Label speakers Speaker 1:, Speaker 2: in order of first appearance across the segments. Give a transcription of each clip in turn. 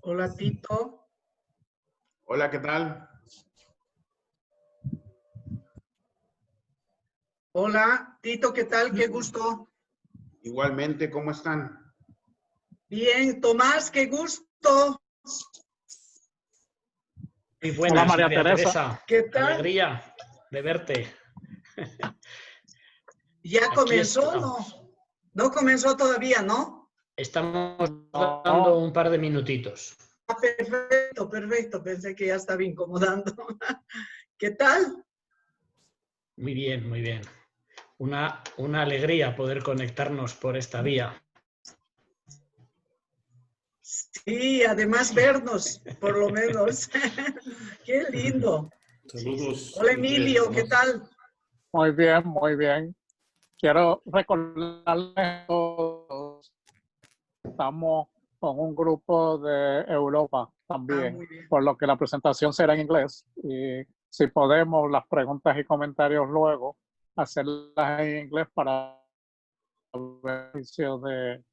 Speaker 1: Hola, Tito.
Speaker 2: Hola, ¿qué tal?
Speaker 1: Hola, Tito, ¿qué tal? Qué gusto.
Speaker 2: Igualmente, ¿cómo están?
Speaker 1: Bien, Tomás, qué gusto.
Speaker 3: Muy buenas,
Speaker 4: hola, María Teresa.
Speaker 1: ¿Qué tal?
Speaker 3: Alegría de verte.
Speaker 1: ¿Ya
Speaker 3: Aquí
Speaker 1: comenzó o
Speaker 3: estamos.
Speaker 1: no? No comenzó todavía, ¿no?
Speaker 3: Estamos dando un par de minutitos.
Speaker 1: Ah, perfecto, perfecto. Pensé que ya estaba incomodando. ¿Qué tal?
Speaker 3: Muy bien, muy bien. Una alegría poder conectarnos por esta vía.
Speaker 1: Sí, además vernos, por lo menos. Qué lindo.
Speaker 5: Saludos.
Speaker 1: Hola, Emilio, ¿qué tal?
Speaker 4: Muy bien, muy bien. Quiero recordarles a todos, estamos con un grupo de Europa también,
Speaker 1: muy bien.
Speaker 4: por lo que la presentación será en inglés. Y si podemos, las preguntas y comentarios luego, hacerlas en inglés para el beneficio de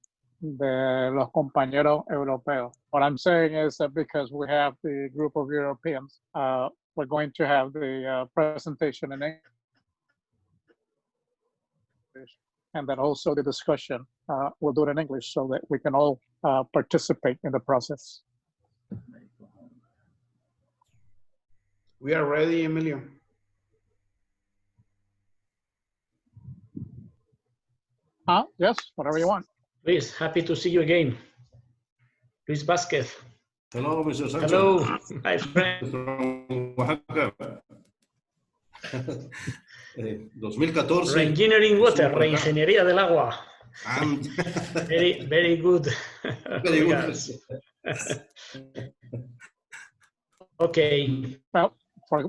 Speaker 4: los compañeros europeos. What I'm saying is that because we have the group of Europeans, we're going to have the presentation in English, and then also the discussion, we'll do it in English so that we can all participate in the process.
Speaker 2: We are ready, Emilio.
Speaker 4: Yes, whatever you want.
Speaker 3: Luis, happy to see you again. Luis Vázquez.
Speaker 5: Hello, Mr. Sancho.
Speaker 3: Hello, my friend.
Speaker 5: From Oaxaca. 2014.
Speaker 3: Reengineering water, reingeniería del agua.
Speaker 5: And
Speaker 3: Very good.
Speaker 5: very good.
Speaker 3: Okay.
Speaker 4: Well,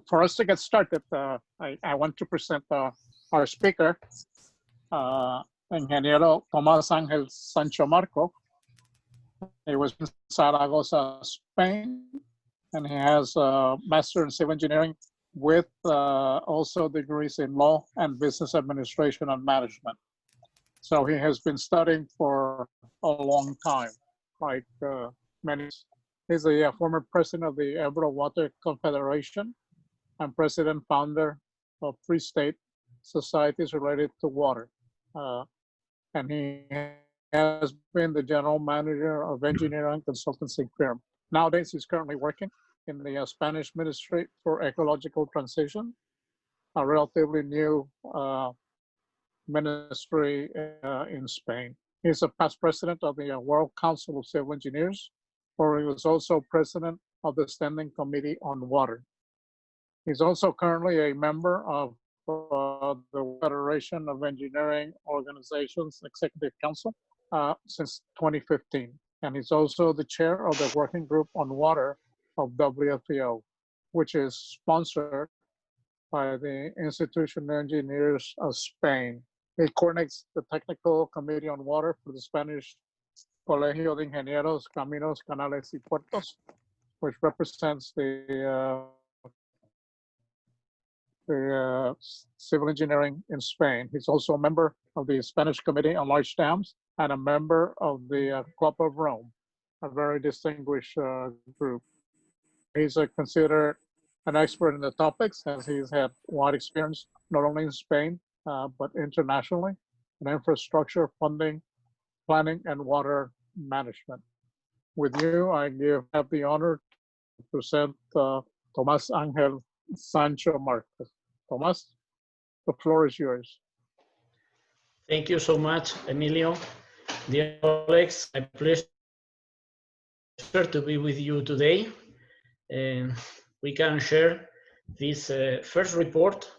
Speaker 4: for us to get started, I want to present our speaker, Ingeniero Tomás Ángel Sancho Marco. He was in Zaragoza, Spain, and he has a Master in Civil Engineering with also degrees in Law and Business Administration and Management. So he has been studying for a long time, like many. He's a former president of the Ebro Water Confederation and president founder of Free State Societies related to water. And he has been the general manager of engineering consultancy firm. Nowadays, he's currently working in the Spanish Ministry for Ecological Transition, a relatively new ministry in Spain. He's a past president of the World Council of Civil Engineers, where he was also president of the Standing Committee on Water. He's also currently a member of the Federation of Engineering Organizations Executive Council since 2015. And he's also the chair of the Working Group on Water of WFEO, which is sponsored by the Institution of Engineers of Spain. He coordinates the Technical Committee on Water for the Spanish Colegio de Ingenieros, Caminos, Canales y Puertos, which represents the civil engineering in Spain. He's also a member of the Spanish Committee on Large Dams and a member of the Club of Rome, a very distinguished group. He's considered an expert in the topics, as he's had wide experience not only in Spain, but internationally in infrastructure, funding, planning, and water management. With you, I have the honor to present Tomás Ángel Sancho Marco. Tomás, the floor is yours.
Speaker 3: Thank you so much, Emilio. Dear colleagues, a pleasure to be with you today. We can share this first report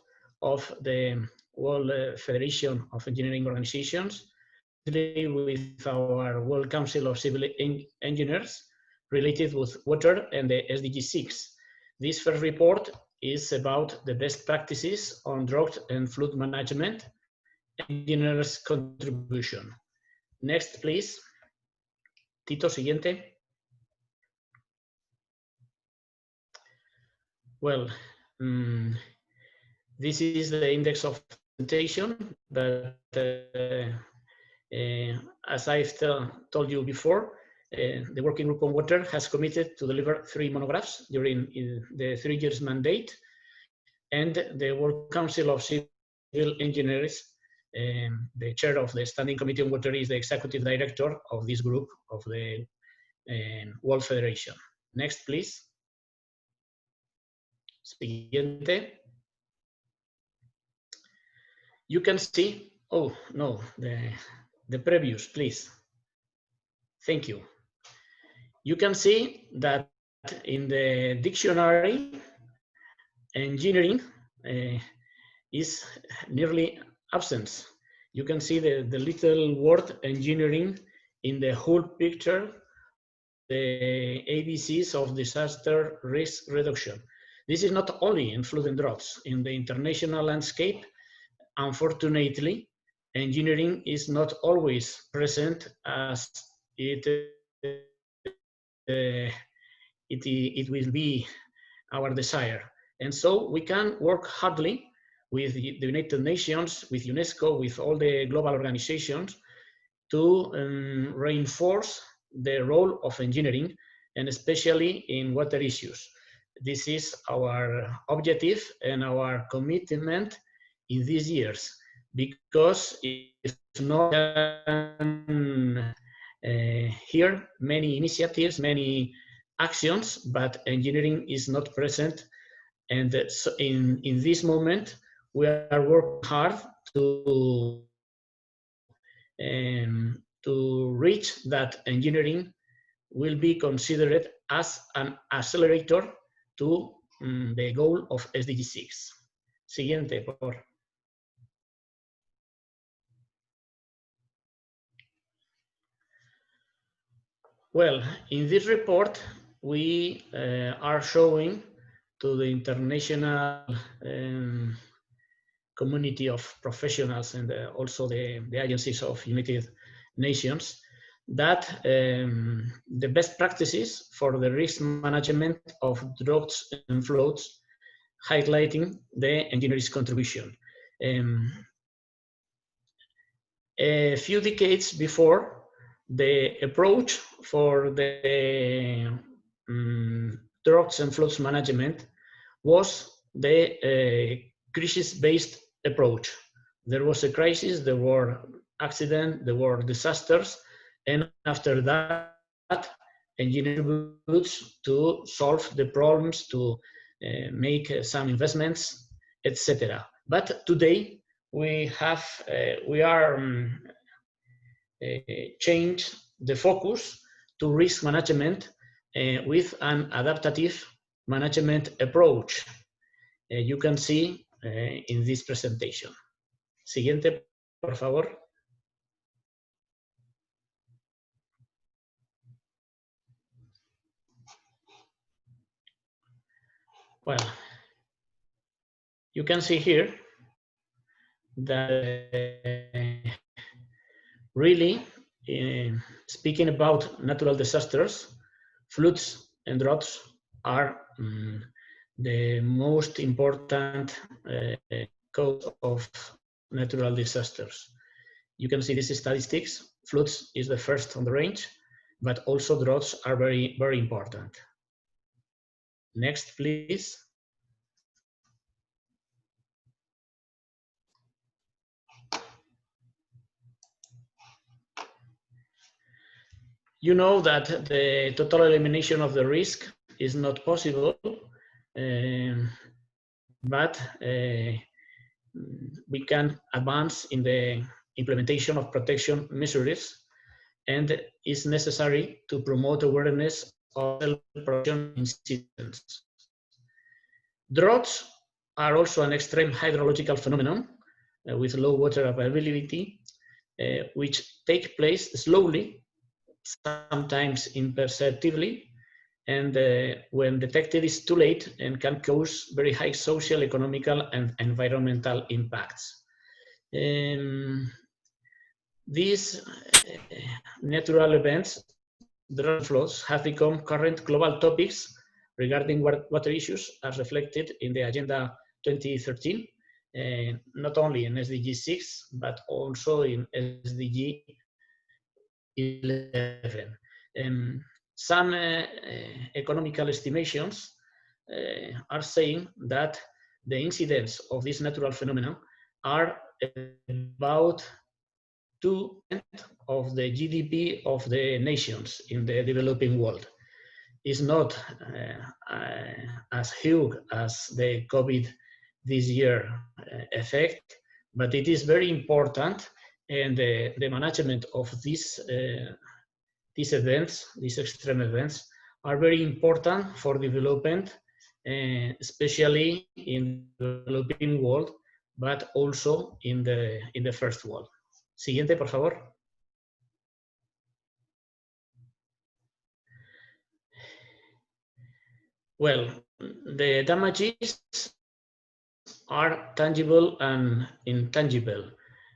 Speaker 3: of the World Federation of Engineering Organizations with our World Council of Civil Engineers related with water and the SDG 6. This first report is about the best practices on drought and flood management, engineers' contribution. Next, please. Tito, siguiente. Well, this is the index of presentation that, as I've told you before, the Working Group on Water has committed to deliver 3 monographs during the 3 years mandate, and the World Council of Civil Engineers, the chair of the Standing Committee on Water, is the executive director of this group of the World Federation. Next, please. Siguiente. You can see, oh no, the previous, please. Thank you. You can see that in the dictionary, engineering is nearly absent. You can see the little word engineering in the whole picture, the ABCs of disaster risk reduction. This is not only in flood and droughts. In the international landscape, unfortunately, engineering is not always present as it will be our desire. And so we can work hardly with the United Nations, with UNESCO, with all the global organizations to reinforce the role of engineering, and especially in water issues. This is our objective and our commitment in these years, because if not here, many initiatives, many actions, but engineering is not present. And so in this moment, we are working hard to reach that engineering will be considered as an accelerator to the goal of SDG 6. Siguiente, por favor. Well, in this report, we are showing to the international community of professionals and also the agencies of United Nations that the best practices for the risk management of droughts and floods, highlighting the engineer's contribution. A few decades before, the approach for the droughts and floods management was the crisis-based approach. There was a crisis, there were accidents, there were disasters, and after that, engineering contributes to solve the problems, to make some investments, etc. But today we are changed the focus to risk management with an adaptive management approach. You can see in this presentation. Siguiente, por favor. Well, you can see here that really, speaking about natural disasters, floods and droughts are the most important cause of natural disasters. You can see these statistics. Floods is the first on the range, but also droughts are very, very important. Next, please. You know that the total elimination of the risk is not possible, but we can advance in the implementation of protection measures, and it's necessary to promote awareness of self-protection incidents. Droughts are also an extreme hydrological phenomenon with low water availability. which take place slowly, sometimes imperceptibly, and when detected is too late and can cause very high social, economical, and environmental impacts. These natural events, drought floods, have become current global topics regarding water issues as reflected in the Agenda 2013, not only in SDG 6, but also in SDG 11. Some economical estimations are saying that the incidence of this natural phenomenon are about 2% of the GDP of the nations in the developing world. It's not as huge as the COVID this year effect, but it is very important, and the management of these events, these extreme events, are very important for development, especially in the developing world, but also in the first world. Siguiente, por favor. Well, the damages are tangible and intangible,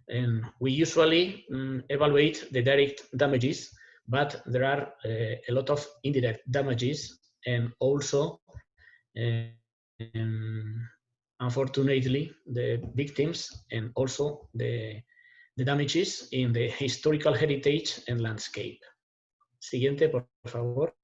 Speaker 3: and we usually evaluate the direct damages, but there are a lot of indirect damages, and also unfortunately the victims, and also the damages in the historical heritage and landscape. Siguiente, por favor.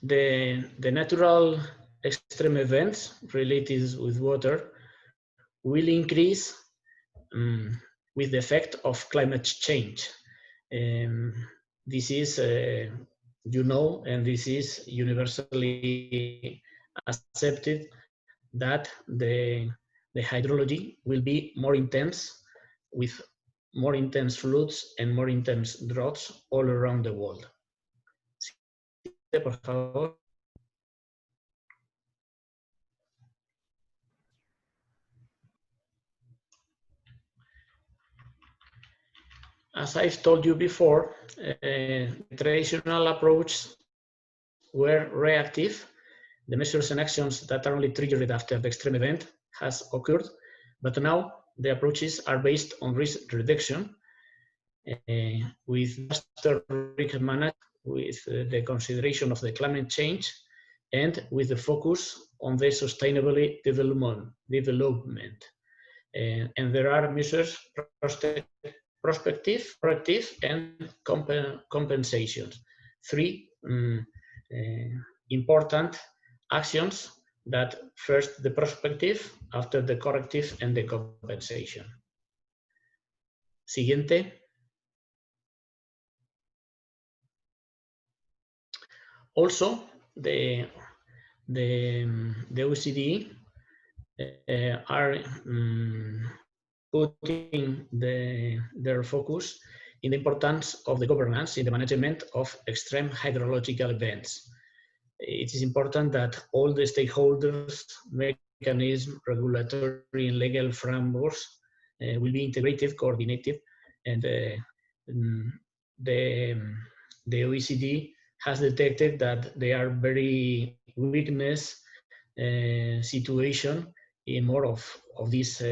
Speaker 3: The natural extreme events related with water will increase with the effect of climate change. This is, you know, and this is universally accepted, that the hydrology will be more intense, with more intense floods and more intense droughts all around the world. Por favor. As I've told you before, traditional approaches were reactive. The measures and actions that are only triggered after the extreme event has occurred, but now the approaches are based on risk reduction, with disaster risk management, with the consideration of the climate change, and with the focus on the sustainable development. And there are measures prospective, proactive, and compensations. Three important actions: that first the prospective, after the corrective, and the compensation. Siguiente. Also, the WCCE are putting their focus in the importance of the governance in the management of extreme hydrological events. It is important that all the stakeholders, mechanisms, regulatory and legal frameworks will be integrated, coordinated, and the OECD has detected that they are very weakness situation in more of these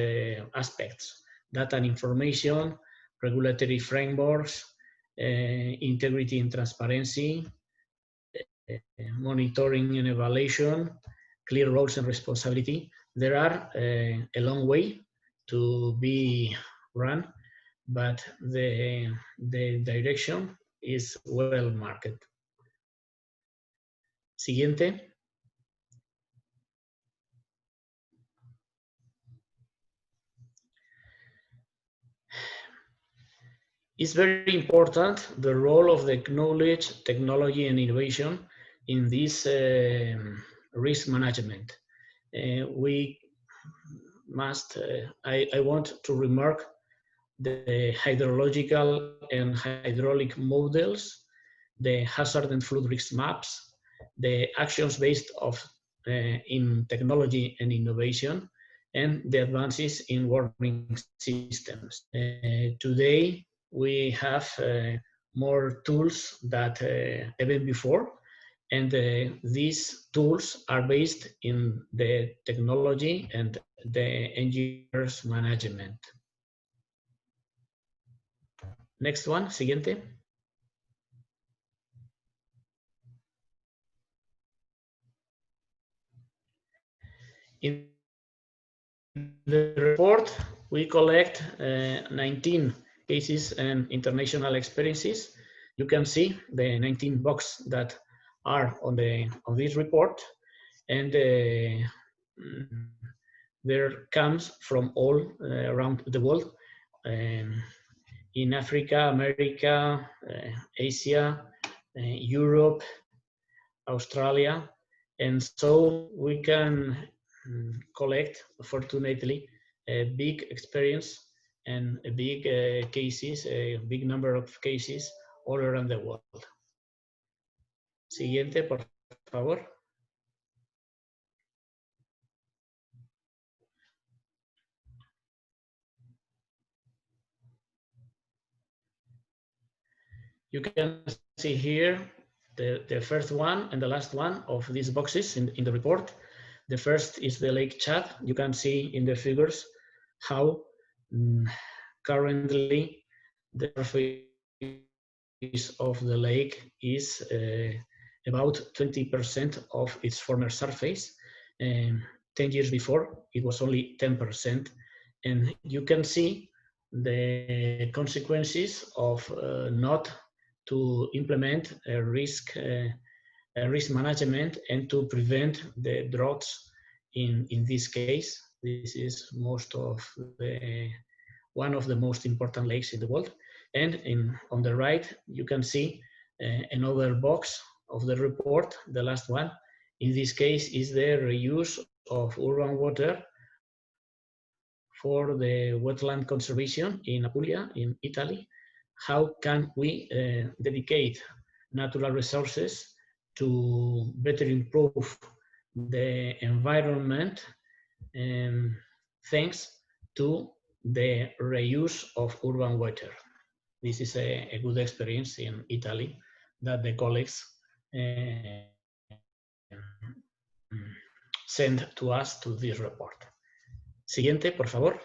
Speaker 3: aspects: data and information, regulatory frameworks, integrity and transparency, monitoring and evaluation, clear roles and responsibility. There are a long way to be run, but the direction is well marked. Siguiente. It's very important the role of the knowledge, technology, and innovation in this risk management. We must, I want to remark the hydrological and hydraulic models, the hazard and flood risk maps, the actions based in technology and innovation, and the advances in warning systems. Today, we have more tools than ever before, and these tools are based in the technology and the engineers management. Next one, siguiente. In the report, we collect 19 cases and international experiences. You can see the 19 boxes that are on this report, and there comes from all around the world, in Africa, America, Asia, Europe, Australia, and so we can collect, fortunately, a big experience and a big cases, a big number of cases all around the world. Siguiente, por favor. You can see here the first one and the last one of these boxes in the report. The first is the Lake Chad. You can see in the figures how currently the surface of the lake is about 20% of its former surface. 10 years before, it was only 10%. And you can see the consequences of not to implement a risk management and to prevent the droughts in this case. This is one of the most important lakes in the world. And on the right, you can see another box of the report, the last one. In this case is the reuse of urban water for the wetland conservation in Apulia, in Italy. How can we dedicate natural resources to better improve the environment thanks to the reuse of urban water? This is a good experience in Italy that the colleagues sent to us to this report. Siguiente, por favor.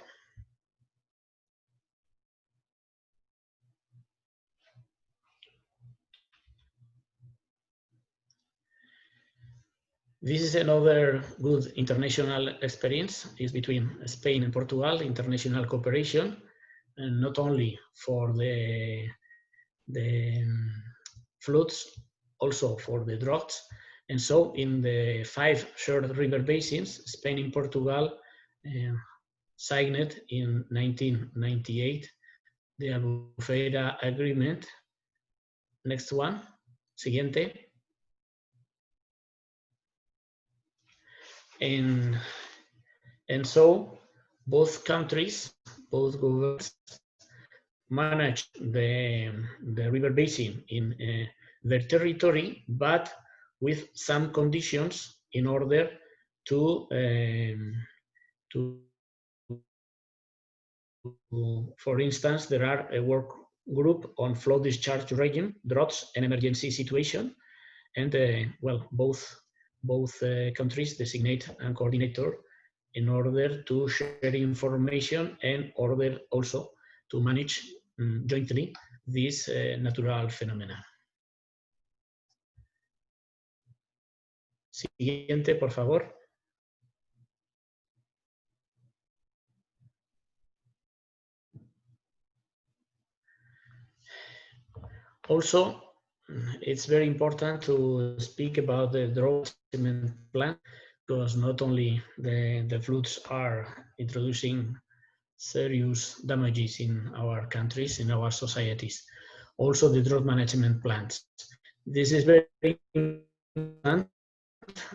Speaker 3: This is another good international experience. It's between Spain and Portugal, international cooperation, and not only for the floods, also for the droughts. And so in the 5 shared river basins, Spain and Portugal signed in 1998 the Albufeira Agreement. Next one, siguiente. And so both countries, both governments manage the river basin in their territory, but with some conditions in order to for instance, there are a work group on flow discharge regime, droughts, and emergency situation, and well, both countries designate a coordinator in order to share information and order also to manage jointly this natural phenomena. Siguiente, por favor. Also, it's very important to speak about the drought management plan, because not only the floods are introducing serious damages in our countries, in our societies, also the drought management plans. This is very important.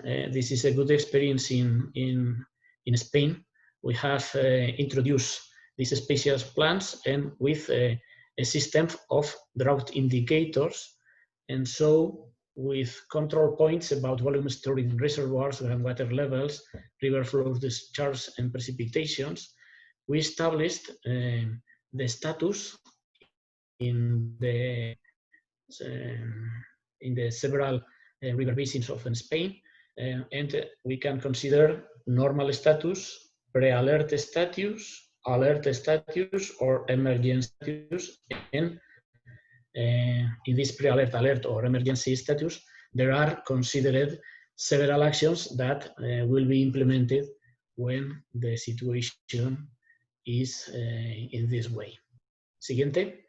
Speaker 3: This is a good experience in Spain. We have introduced these special plans and with a system of drought indicators. And so with control points about volume stored in reservoirs, groundwater levels, river flow discharge, and precipitations, we established the status in the several river basins of Spain, and we can consider normal status, pre-alert status, alert status, or emergency status. And in this pre-alert, alert, or emergency status, there are considered several actions that will be implemented when the situation is in this way. Siguiente.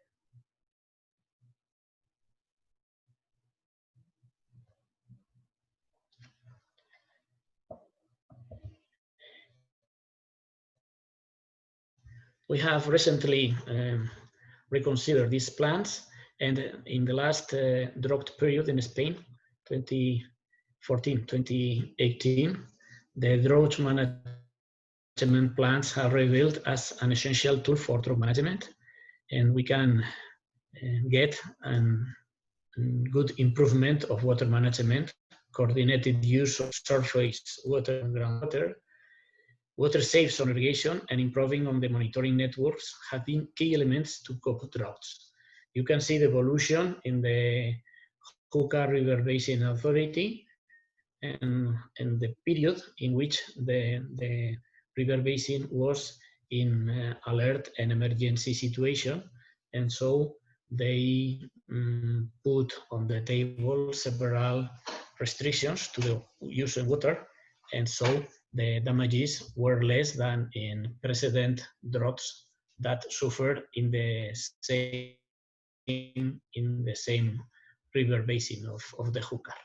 Speaker 3: We have recently reconsidered these plans, and in the last drought period in Spain, 2014-2018, the drought management plans are revealed as an essential tool for drought management, and we can get a good improvement of water management, coordinated use of surface water and groundwater, water safe on irrigation, and improving on the monitoring networks have been key elements to cope with droughts. You can see the evolution in the Júcar River Basin Authority and the period in which the river basin was in alert and emergency situation. And so they put on the table several restrictions to the use of water. And so the damages were less than in precedent droughts that suffered in the same river basin of the Júcar.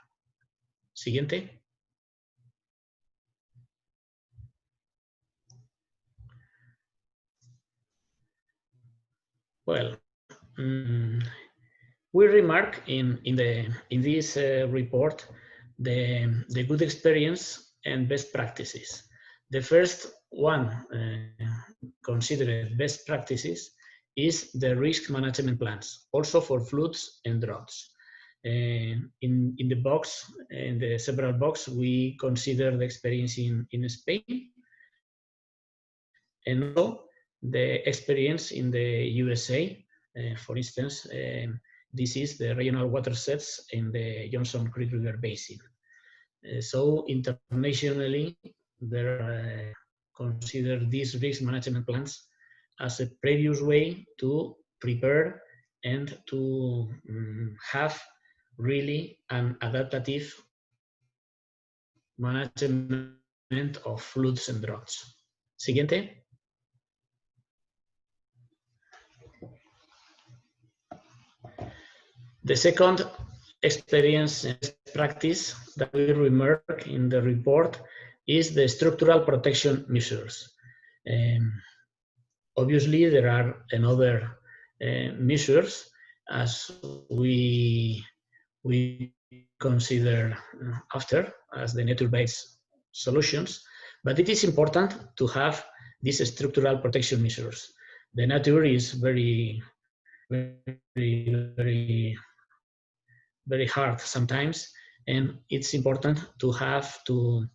Speaker 3: Siguiente. Well, we remark in this report the good experience and best practices. The first one considered best practices is the risk management plans, also for floods and droughts. In the box, in the several box, we consider the experience in Spain, and also the experience in the USA. For instance, this is the regional water sets in the Johnson Creek River Basin. So internationally, they consider these risk management plans as a previous way to prepare and to have really an adaptive management of floods and droughts. Siguiente. The second experience and practice that we remark in the report is the structural protection measures. Obviously, there are another measures as we consider after as the nature-based solutions, but it is important to have these structural protection measures. The nature is very hard sometimes, and it's important to have to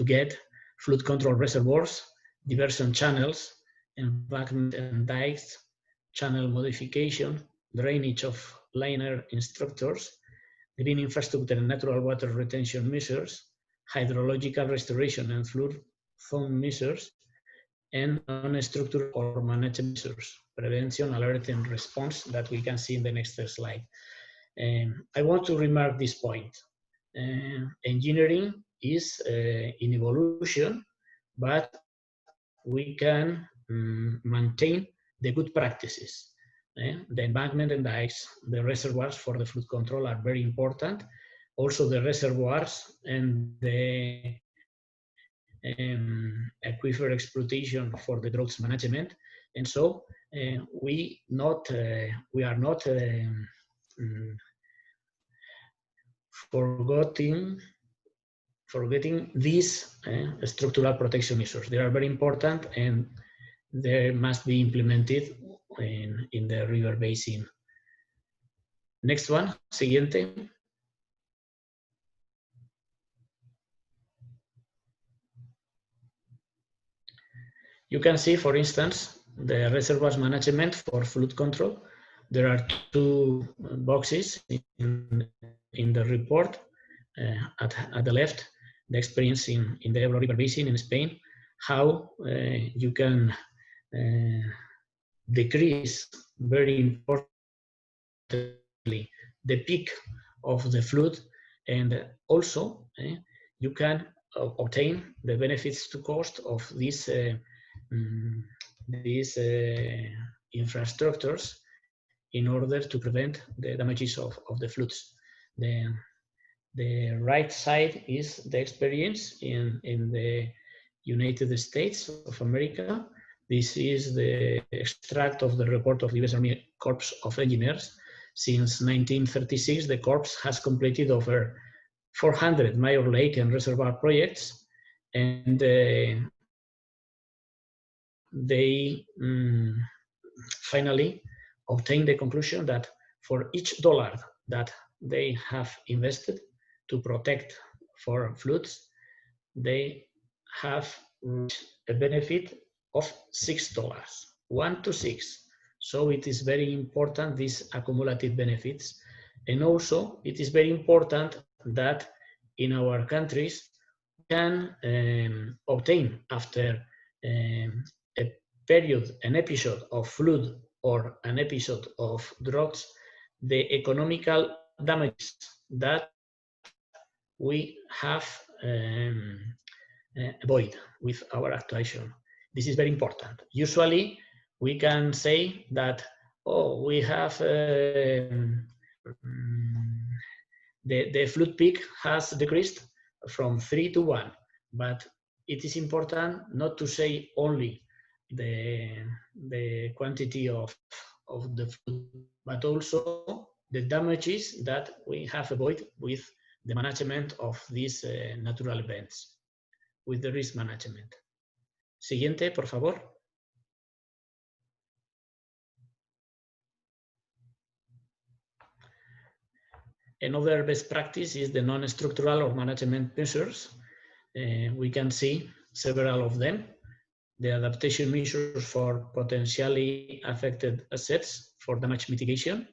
Speaker 3: get flood control reservoirs, diversion channels, embankment and dikes, channel modification, drainage of liner structures, green infrastructure and natural water retention measures, hydrological restoration and flood zone measures, and non-structural or management measures, prevention, alert, and response that we can see in the next slide. I want to remark this point. Engineering is in evolution, but we can maintain the good practices. The embankment and dikes, the reservoirs for the flood control are very important. Also the reservoirs and the aquifer exploitation for the droughts management. And so we are not forgetting these structural protection measures. They are very important and they must be implemented in the river basin Next one, siguiente. You can see, for instance, the reservoirs management for flood control. There are two boxes in the report. At the left, the experience in the Ebro River Basin in Spain, how you can decrease very importantly the peak of the flood, and also you can obtain the benefits to cost of these infrastructures in order to prevent the damages of the floods. The right side is the experience in the United States of America. This is the extract of the report of the US Army Corps of Engineers. Since 1936, the Corps has completed over 400 major lake and reservoir projects, and they finally obtained the conclusion that for each dollar that they have invested to protect for floods, they have reached a benefit of $6, 1 to 6. So it is very important, these accumulated benefits. And also it is very important that in our countries we can obtain after a period, an episode of flood or an episode of droughts, the economical damages that we have avoid with our actuation. This is very important. Usually we can say that, oh, we have the flood peak has decreased from 3 to 1, but it is important not to say only the quantity of the flood, but also the damages that we have avoided with the management of these natural events, with the risk management. Siguiente, por favor. Another best practice is the non-structural or management measures. We can see several of them. The adaptation measures for potentially affected assets for damage mitigation.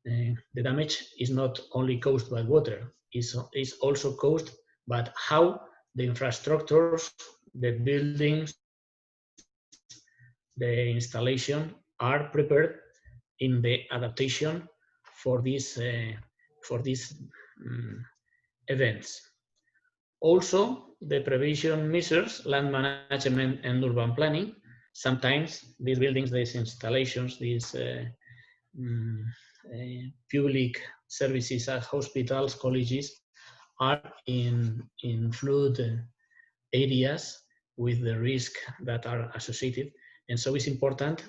Speaker 3: The damage is not only caused by water, it's also caused by how the infrastructures, the buildings, the installation are prepared in the adaptation for these events. Also, the prevention measures, land management and urban planning. Sometimes these buildings, these installations, these public services as hospitals, colleges are in flood areas with the risk that are associated. And so it's important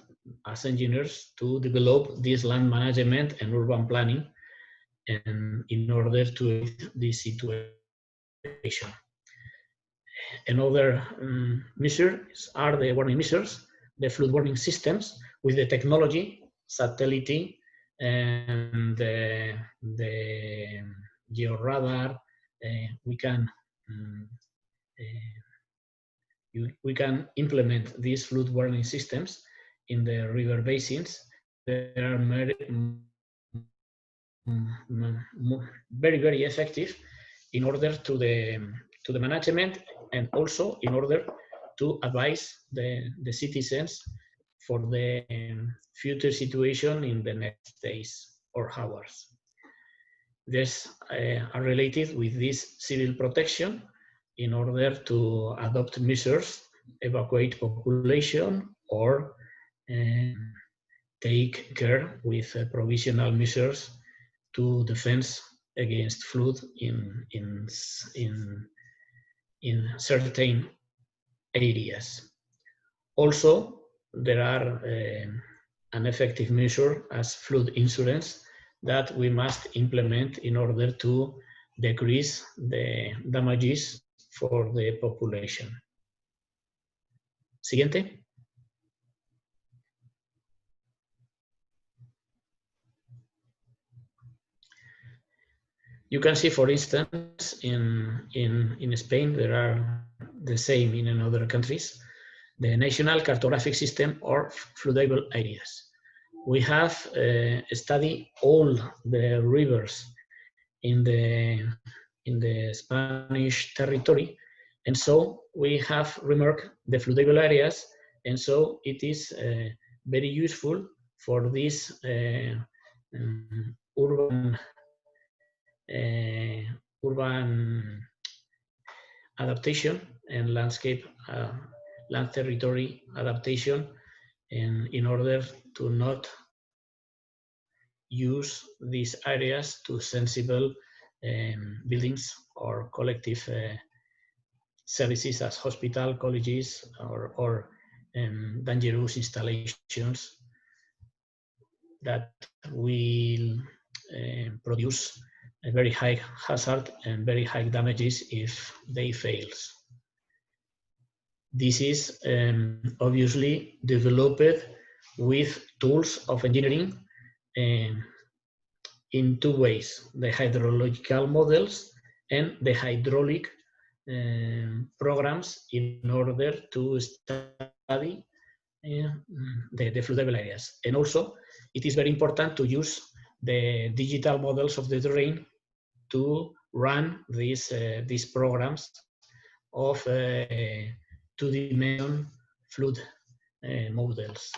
Speaker 3: as engineers to develop this land management and urban planning and in order to this situation. Another measures are the warning measures, the flood warning systems with the technology, satellite, and the georadar. We can implement these flood warning systems in the river basins. They are very, very effective in order to the management and also in order to advise the citizens for the future situation in the next days or hours. These are related with this civil protection in order to adopt measures, evacuate population, or take care with provisional measures to defend against flood in certain areas. Also, there are an effective measure as flood insurance that we must implement in order to decrease the damages for the population. Siguiente. You can see, for instance, in Spain, there are the same in other countries, the National Cartographic System or floodable areas. We have studied all the rivers in the Spanish territory, and so we have remarked the floodable areas, and so it is very useful for this urban adaptation and landscape land territory adaptation, and in order to not use these areas to sensible buildings or collective services as hospital, colleges, or dangerous installations that will produce a very high hazard and very high damages if they fails. This is obviously developed with tools of engineering in two ways: the hydrological models and the hydraulic programs, in order to study the floodable areas. And also, it is very important to use the digital models of the terrain to run these programs of two-dimension flood models.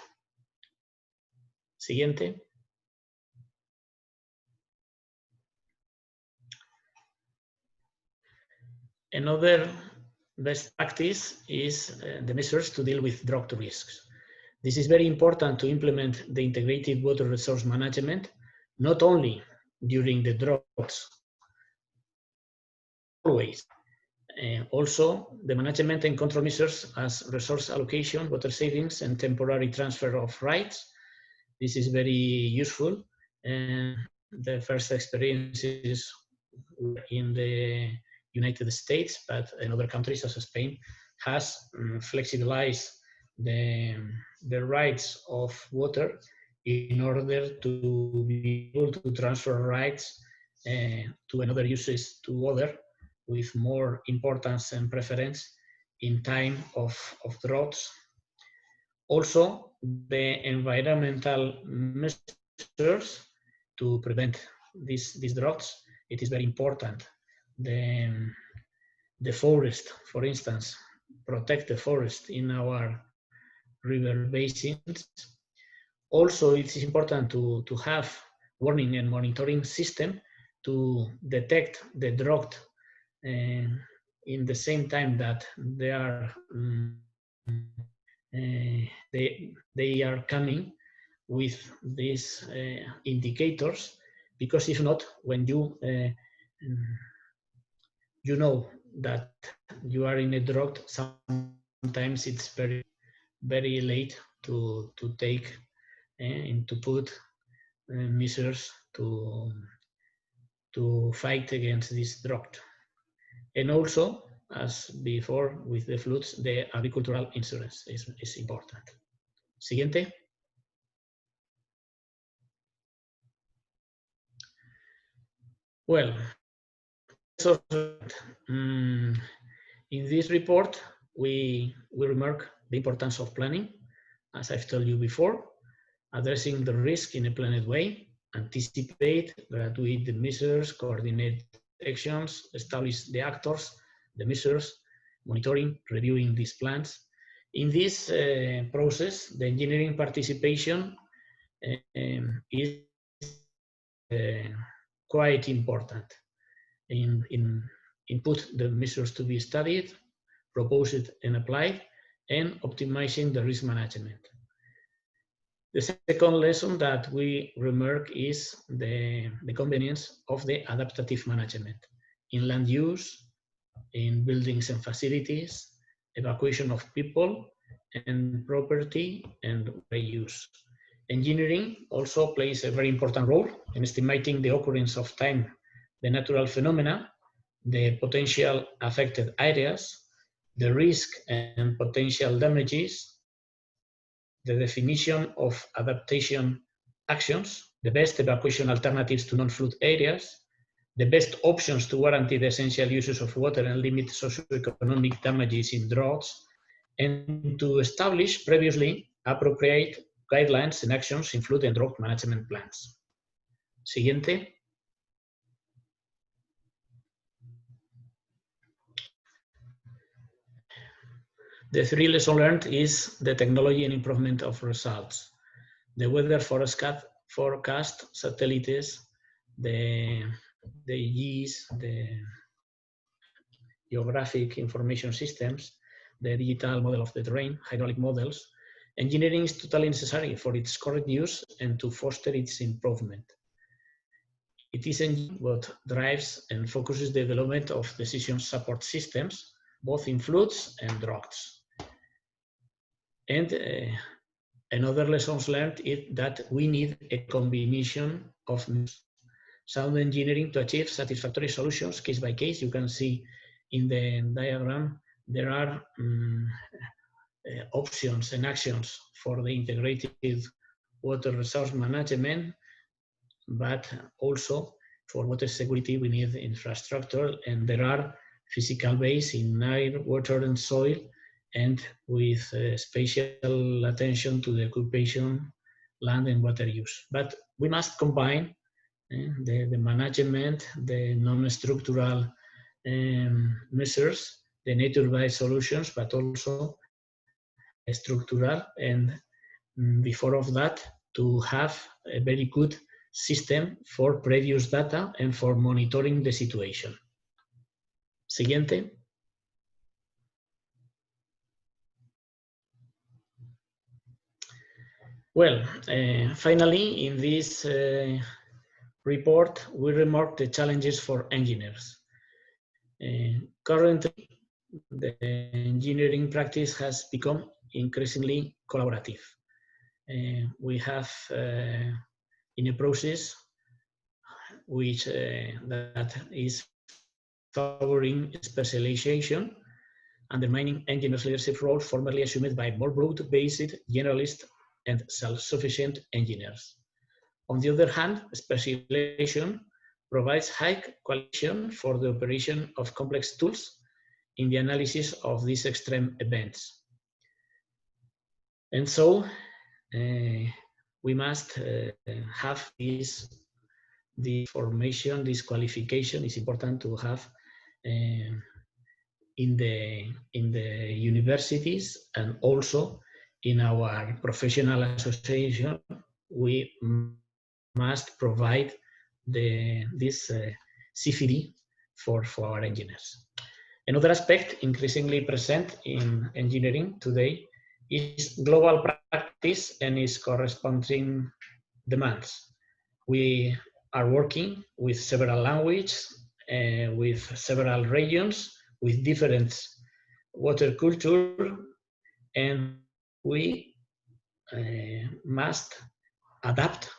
Speaker 3: Siguiente. Another best practice is the measures to deal with drought risks. This is very important to implement the integrated water resource management, not only during the droughts, always. Also, the management and control measures as resource allocation, water savings, and temporary transfer of rights. This is very useful. And the first experiences in the United States, but in other countries, such as Spain, has flexibilized the rights of water in order to be able to transfer rights to another uses to other, with more importance and preference in time of droughts. Also, the environmental measures to prevent these droughts, it is very important. The forest, for instance, protect the forest in our river basins. Also, it is important to have warning and monitoring system to detect the drought in the same time that they are coming with these indicators, because if not, when you know that you are in a drought, sometimes it's very, very late to take and to put measures to fight against this drought. And also, as before with the floods, the agricultural insurance is important. Siguiente. Well, so in this report, we remark the importance of planning, as I've told you before, addressing the risk in a planned way, anticipate, graduate the measures, coordinate actions, establish the actors, the measures, monitoring, reviewing these plans. In this process, the engineering participation is quite important. Input the measures to be studied, proposed and applied, and optimizing the risk management. The second lesson that we remark is the convenience of the adaptive management in land use, in buildings and facilities, evacuation of people and property, and reuse. Engineering also plays a very important role in estimating the occurrence of time, the natural phenomena, the potential affected areas, the risk and potential damages, the definition of adaptation actions, the best evacuation alternatives to non-flood areas, the best options to guarantee the essential uses of water and limit socioeconomic damages in droughts, and to establish previously appropriate guidelines and actions in flood and drought management plans. Siguiente. The three lessons learned is the technology and improvement of results. The weather forecast satellites, the GIS, the geographic information systems, the digital model of the terrain, hydraulic models. Engineering is totally necessary for its correct use and to foster its improvement. It is what drives and focuses the development of decision support systems, both in floods and droughts. And another lessons learned is that we need a combination of sound engineering to achieve satisfactory solutions case by case. You can see in the diagram there are options and actions for the integrated water resource management, but also for water security we need infrastructure, and there are physical base in air, water and soil, and with special attention to the occupation, land and water use. But we must combine the management, the non-structural measures, the nature-based solutions, but also structural, and before of that, to have a very good system for previous data and for monitoring the situation. Siguiente. Well, finally, in this report, we remark the challenges for engineers. Currently, the engineering practice has become increasingly collaborative. We have in a process which that is favoring specialization, undermining engineers' leadership role formerly assumed by more broad-based generalist and self-sufficient engineers. On the other hand, specialization provides high qualification for the operation of complex tools in the analysis of these extreme events. And so we must have this formation, this qualification is important to have in the universities, and also in our professional association. We must provide this CFD for our engineers. Another aspect increasingly present in engineering today is global practice and its corresponding demands. We are working with several languages, with several regions, with different water culture, and we must adapt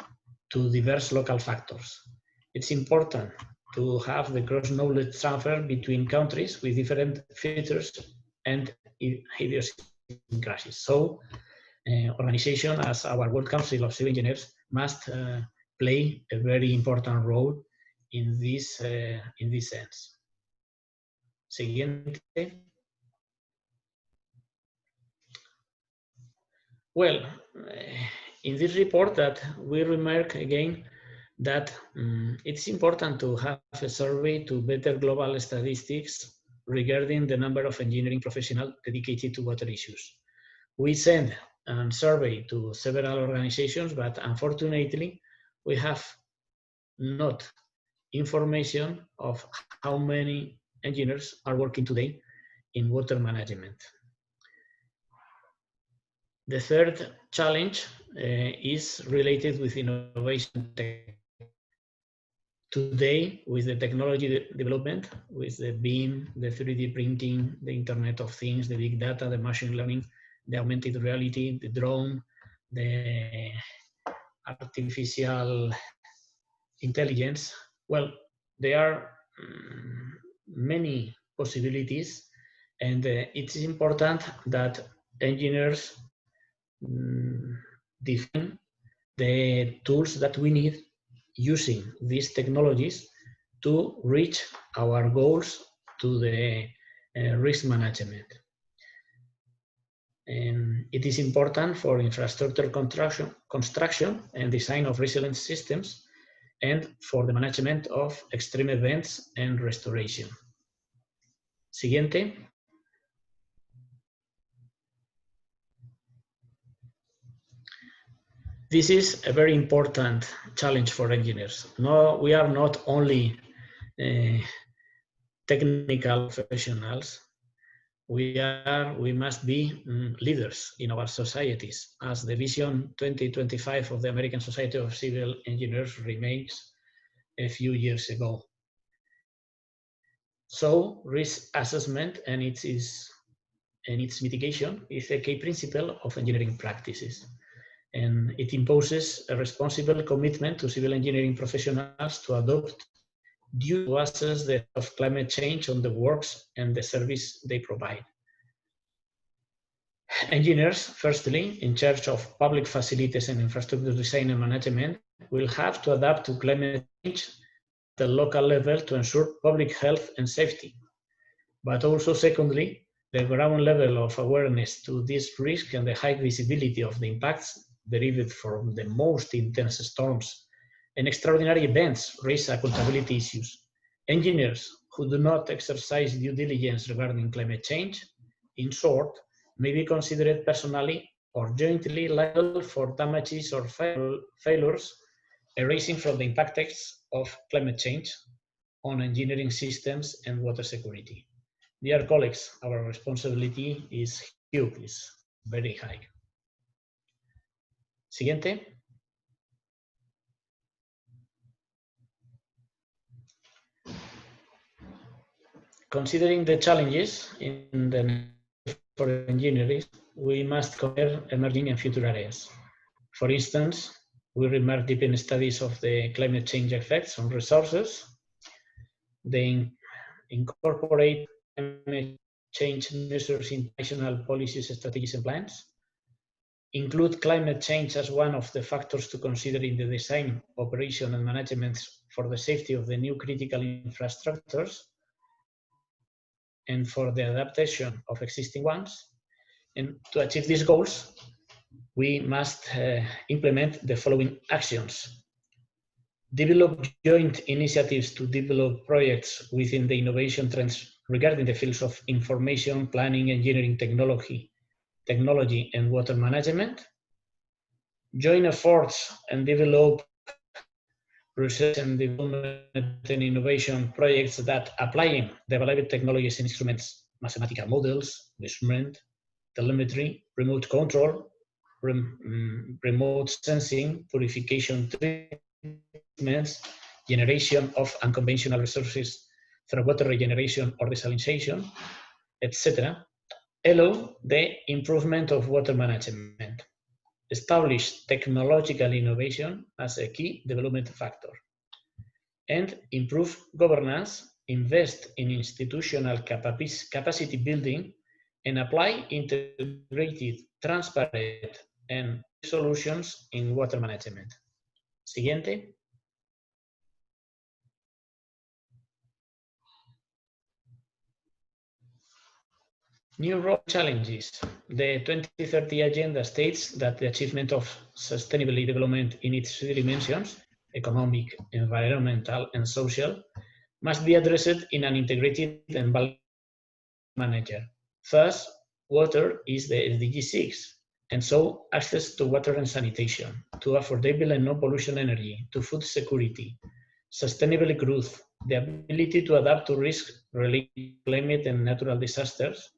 Speaker 3: to diverse local factors. It's important to have the cross-knowledge transfer between countries with different features and idiosyncrasies. So, organization as our World Council of Civil Engineers must play a very important role in this sense. Siguiente. Well, in this report that we remark again that it's important to have a survey to better global statistics regarding the number of engineering professionals dedicated to water issues. We send a survey to several organizations, but unfortunately, we have not information of how many engineers are working today in water management. The third challenge is related with innovation. Today, with the technology development, with the BIM, the 3D printing, the Internet of Things, the big data, the machine learning, the augmented reality, the drone, the artificial intelligence, well, there are many possibilities, and it's important that engineers define the tools that we need using these technologies to reach our goals to the risk management. And it is important for infrastructure construction and design of resilient systems, and for the management of extreme events and restoration. Siguiente. This is a very important challenge for engineers. No, we are not only technical professionals. We must be leaders in our societies, as the Vision 2025 of the American Society of Civil Engineers remains a few years ago. So risk assessment and its mitigation is a key principle of engineering practices. And it imposes a responsible commitment to civil engineering professionals to adopt due to assess the effect of climate change on the works and the service they provide. Engineers, firstly, in charge of public facilities and infrastructure design and management, will have to adapt to climate change at the local level to ensure public health and safety. But also, secondly, the ground level of awareness to this risk and the high visibility of the impacts derived from the most intense storms and extraordinary events raise accountability issues. Engineers who do not exercise due diligence regarding climate change, in short, may be considered personally or jointly liable for damages or failures arising from the impacts of climate change on engineering systems and water security. Dear colleagues, our responsibility is huge, is very high. Siguiente. Considering the challenges in the for engineering, we must compare emerging and future areas. For instance, we remark deep in studies of the climate change effects on resources. They incorporate climate change measures in national policies, strategies, and plans. Include climate change as one of the factors to consider in the design, operation, and management for the safety of the new critical infrastructures and for the adaptation of existing ones. And to achieve these goals, we must implement the following actions. Develop joint initiatives to develop projects within the innovation trends regarding the fields of information, planning, engineering, technology, and water management. Join efforts and develop research and development and innovation projects that applying the available technologies and instruments, mathematical models, measurement, telemetry, remote control, remote sensing, purification treatments, generation of unconventional resources through water regeneration or desalination, etc., allow the improvement of water management. Establish technological innovation as a key development factor. And improve governance, invest in institutional capacity building, and apply integrated, transparent, and solutions in water management. Siguiente. New role challenges. The 2030 Agenda states that the achievement of sustainable development in its three dimensions, economic, environmental, and social, must be addressed in an integrated and balanced manner. Thus, water is the SDG 6, and so access to water and sanitation, to affordable and non-pollution energy, to food security, sustainable growth, the ability to adapt to risk-related climate and natural disasters,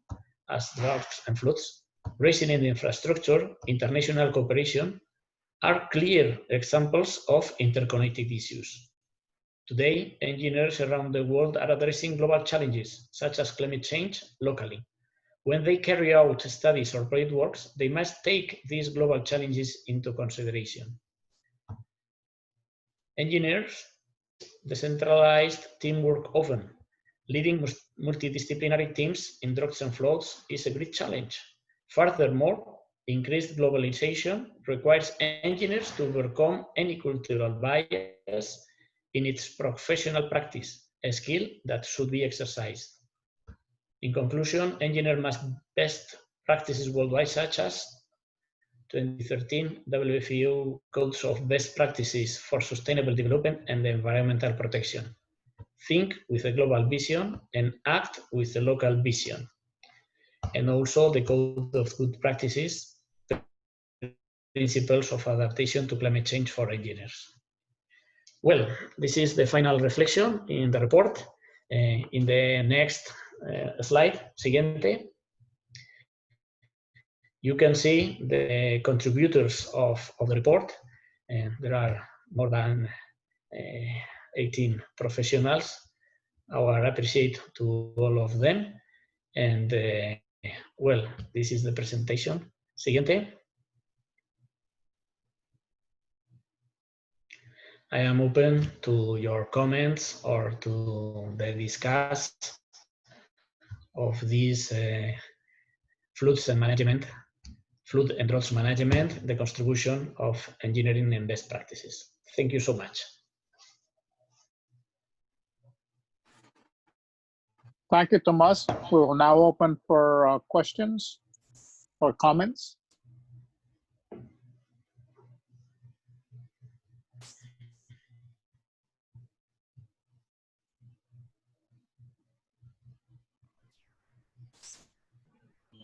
Speaker 3: as droughts and floods, resilient infrastructure, international cooperation, are clear examples of interconnected issues. Today, engineers around the world are addressing global challenges, such as climate change, locally. When they carry out studies or project works, they must take these global challenges into consideration. Engineers, decentralized teamwork often. Leading multidisciplinary teams in droughts and floods is a great challenge. Furthermore, increased globalization requires engineers to overcome any cultural bias in its professional practice, a skill that should be exercised. In conclusion, engineers must best practices worldwide, such as 2013 WFEO Codes of Best Practices for Sustainable Development and Environmental Protection. Think with a global vision and act with a local vision. And also the Code of Good Practices, Principles of Adaptation to Climate Change for Engineers. Well, this is the final reflection in the report. In the next slide, siguiente, you can see the contributors of the report. There are more than 18 professionals. Our appreciate to all of them. And well, this is the presentation. Siguiente. I am open to your comments or to the discuss of this flood and drought management, the contribution of engineering and best practices. Thank you so much.
Speaker 4: Thank you, Tomás. We will now open for questions or comments.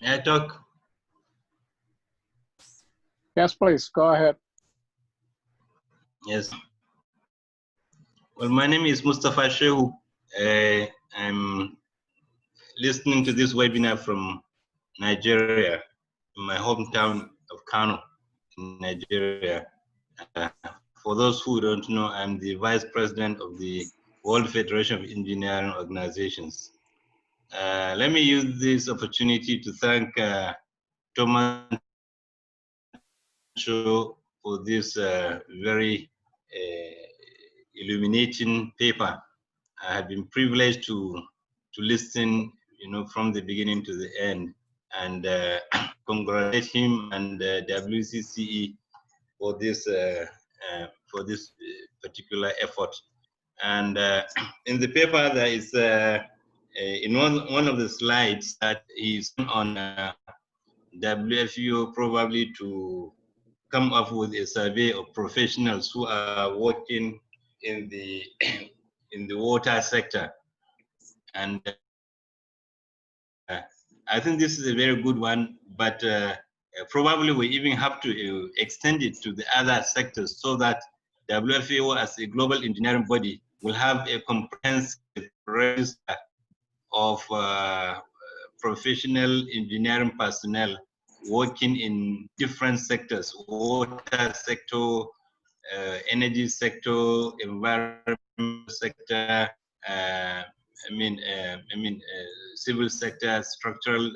Speaker 6: May I talk?
Speaker 4: Yes, please, go ahead.
Speaker 6: Yes. Well, my name is Mustafa Shehu. I'm listening to this webinar from Nigeria, my hometown of Kano, in Nigeria. For those who don't know, I'm the Vice President of the World Federation of Engineering Organizations. Let me use this opportunity to thank Tomás for this very illuminating paper. I have been privileged to listen, from the beginning to the end, and congratulate him and WCCE for this particular effort. And in the paper, there is in one of the slides that is on WFEO probably to come up with a survey of professionals who are working in the water sector. And I think this is a very good one, but probably we even have to extend it to the other sectors so that WFEO as a global engineering body will have a comprehensive register of professional engineering personnel working in different sectors: water sector, energy sector, environment sector, civil sector, structural,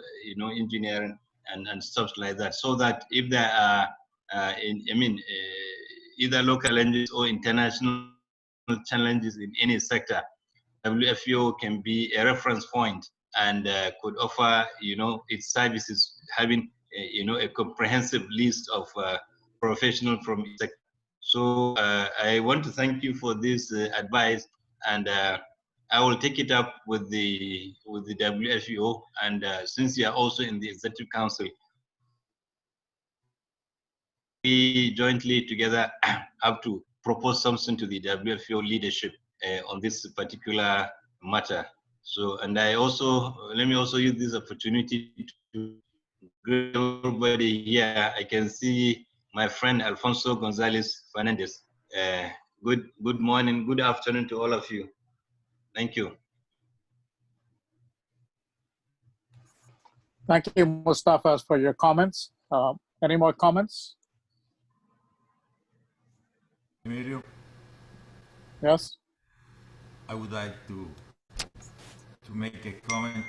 Speaker 6: engineering, and stuff like that. So that if there are, either local challenges or international challenges in any sector, WFEO can be a reference point and could offer, its services, having, a comprehensive list of professionals from each sector. So I want to thank you for this advice, and I will take it up with the WFEO. And since you are also in the Executive Council, we jointly together have to propose something to the WFEO leadership on this particular matter. So, and let me also use this opportunity to greet everybody here. I can see my friend Alfonso Gonzalez Fernandez. Good morning, good afternoon to all of you. Thank you.
Speaker 4: Thank you, Mustafa, for your comments. Any more comments?
Speaker 7: Emilio,
Speaker 4: Yes.
Speaker 7: I would like to make a comment.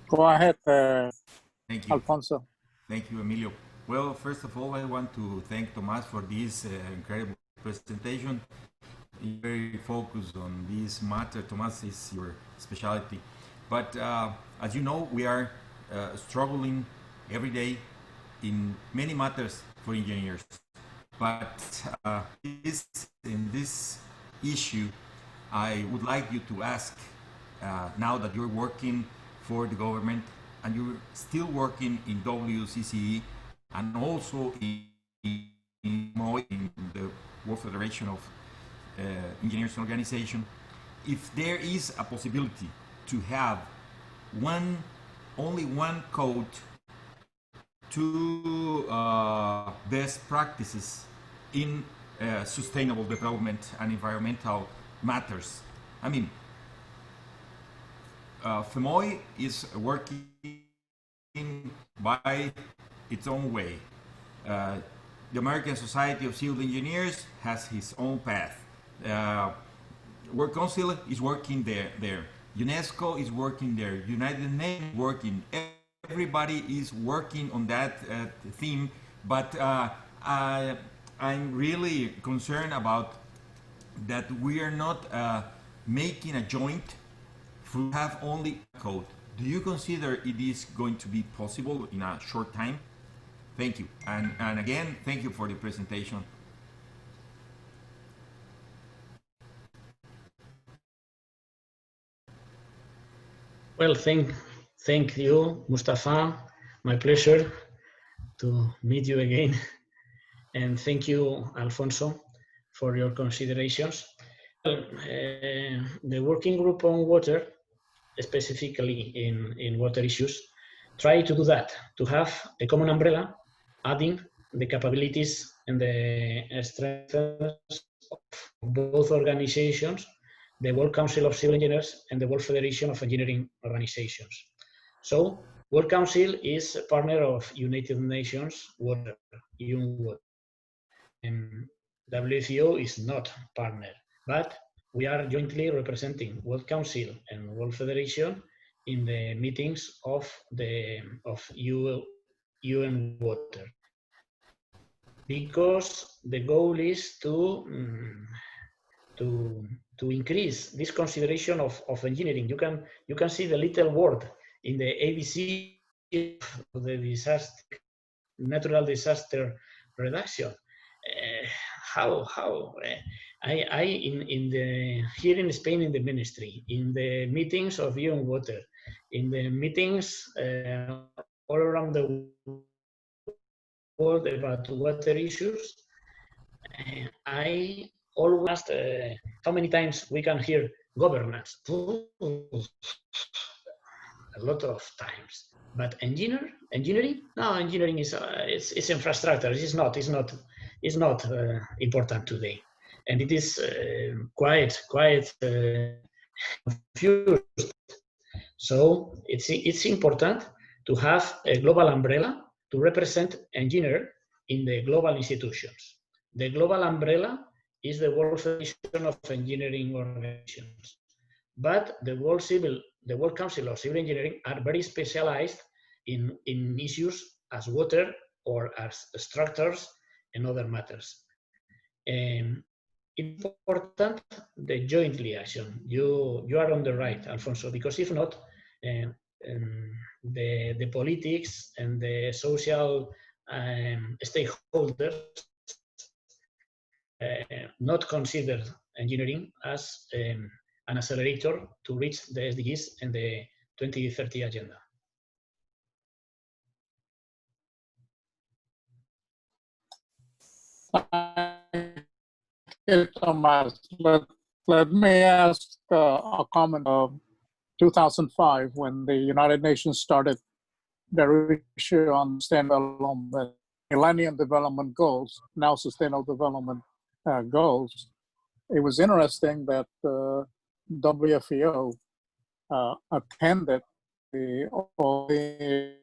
Speaker 4: Go ahead,
Speaker 7: Thank you.
Speaker 4: Alfonso.
Speaker 7: Thank you, Emilio. Well, first of all, I want to thank Tomás for this incredible presentation. You're very focused on this matter. Tomás is your specialty. But as you know, we are struggling every day in many matters for engineers. But in this issue, I would like you to ask, now that you're working for the government and you're still working in WCCE and also in the World Federation of Engineers Organization, if there is a possibility to have only one code to best practices in sustainable development and environmental matters. I mean, FEMOI is working by its own way. The American Society of Civil Engineers has its own path. World Council is working there. UNESCO is working there. United Nations working. Everybody is working on that theme, but I'm really concerned about that we are not making a joint to have only code. Do you consider it is going to be possible in a short time? Thank you. And again, thank you for the presentation.
Speaker 3: Well, thank you, Mustafa. My pleasure to meet you again. And thank you, Alfonso, for your considerations. The working group on water, specifically in water issues, try to do that, to have a common umbrella, adding the capabilities and the strengths of both organizations, the World Council of Civil Engineers and the World Federation of Engineering Organizations. So, World Council is a partner of United Nations Water, UN Water. And WFEO is not partner, but we are jointly representing World Council and World Federation in the meetings of UN Water, because the goal is to increase this consideration of engineering. You can see the little word in the ABC of the natural disaster reduction. Here in Spain in the ministry, in the meetings of UN Water, in the meetings all around the world about water issues, I always ask how many times we can hear governance. A lot of times. But engineering? No, engineering is it's infrastructure. It's not important today, and it is quite confused. So it's important to have a global umbrella to represent engineer in the global institutions. The global umbrella is the World Federation of Engineering Organizations, but the World Council of Civil Engineering are very specialized in issues as water or as structures and other matters. Important the joint liaison. You are on the right, Alfonso, because if not, the politics and the social stakeholders not consider engineering as an accelerator to reach the SDGs and the 2030 agenda.
Speaker 4: Hey, Tomás, let me ask a comment of 2005 when the United Nations started their issue on sustainable Millennium Development Goals, now Sustainable Development Goals. It was interesting that WFEO attended all the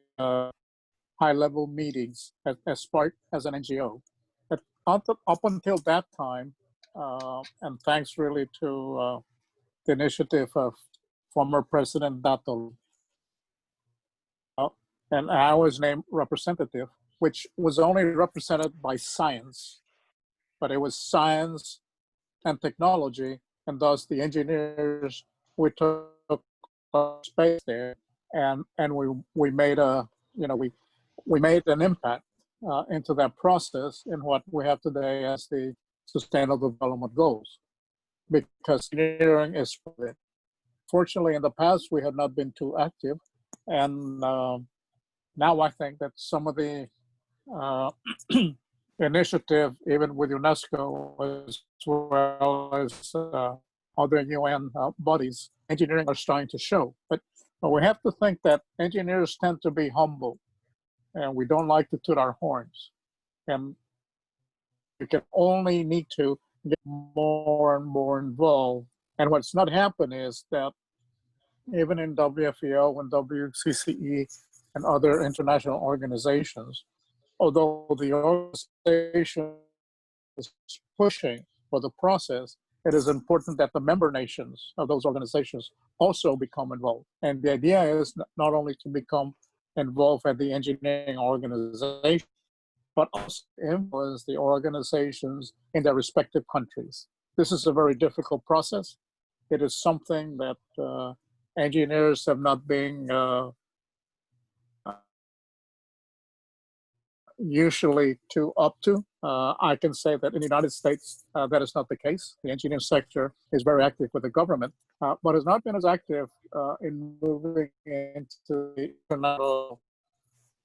Speaker 4: high-level meetings as an NGO. But up until that time, and thanks really to the initiative of former President Dato, and I was named representative, which was only represented by science, but it was science and technology, and thus the engineers, we took space there, and we made we made an impact. into that process in what we have today as the Sustainable Development Goals, because engineering is for it. Fortunately, in the past, we have not been too active, and now I think that some of the initiative, even with UNESCO as well as other UN bodies, engineering are starting to show. But we have to think that engineers tend to be humble, and we don't like to toot our horns. And you can only need to get more and more involved. And what's not happened is that even in WFEO and WCCE and other international organizations, although the organization is pushing for the process, it is important that the member nations of those organizations also become involved. And the idea is not only to become involved at the engineering organization, but also influence the organizations in their respective countries. This is a very difficult process. It is something that engineers have not been usually too up to. I can say that in the United States, that is not the case. The engineering sector is very active with the government, but has not been as active in moving into the international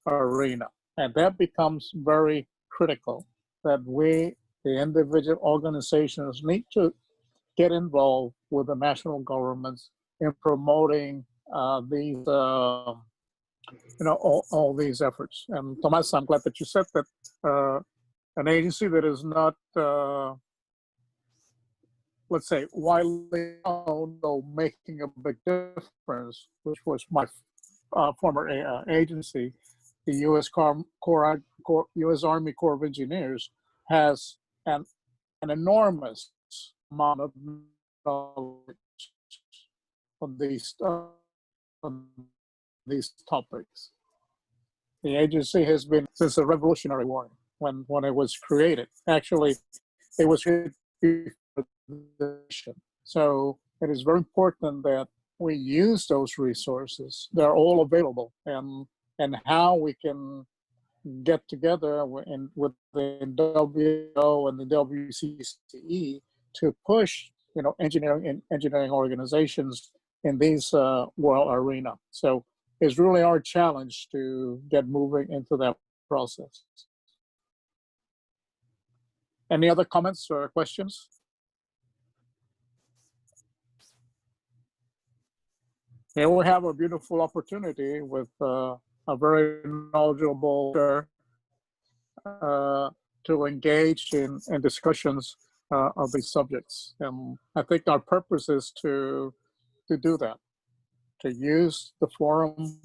Speaker 4: arena. And that becomes very critical, that we, the individual organizations, need to get involved with the national governments in promoting these all these efforts. And Tomás, I'm glad that you said that an agency that is not, let's say, widely known, though making a big difference, which was my former agency, the U.S. U.S. Army Corps of Engineers, has an enormous amount of knowledge on these topics. The agency has been since the Revolutionary War, when it was created. Actually, it was created before the nation. So it is very important that we use those resources. They're all available, and how we can get together with the WFEO and the WCCE to push, engineering organizations in these world arena. So it's really our challenge to get moving into that process. Any other comments or questions? Here we have a beautiful opportunity with a very knowledgeable to engage in discussions of these subjects. And I think our purpose is to do that, to use the forum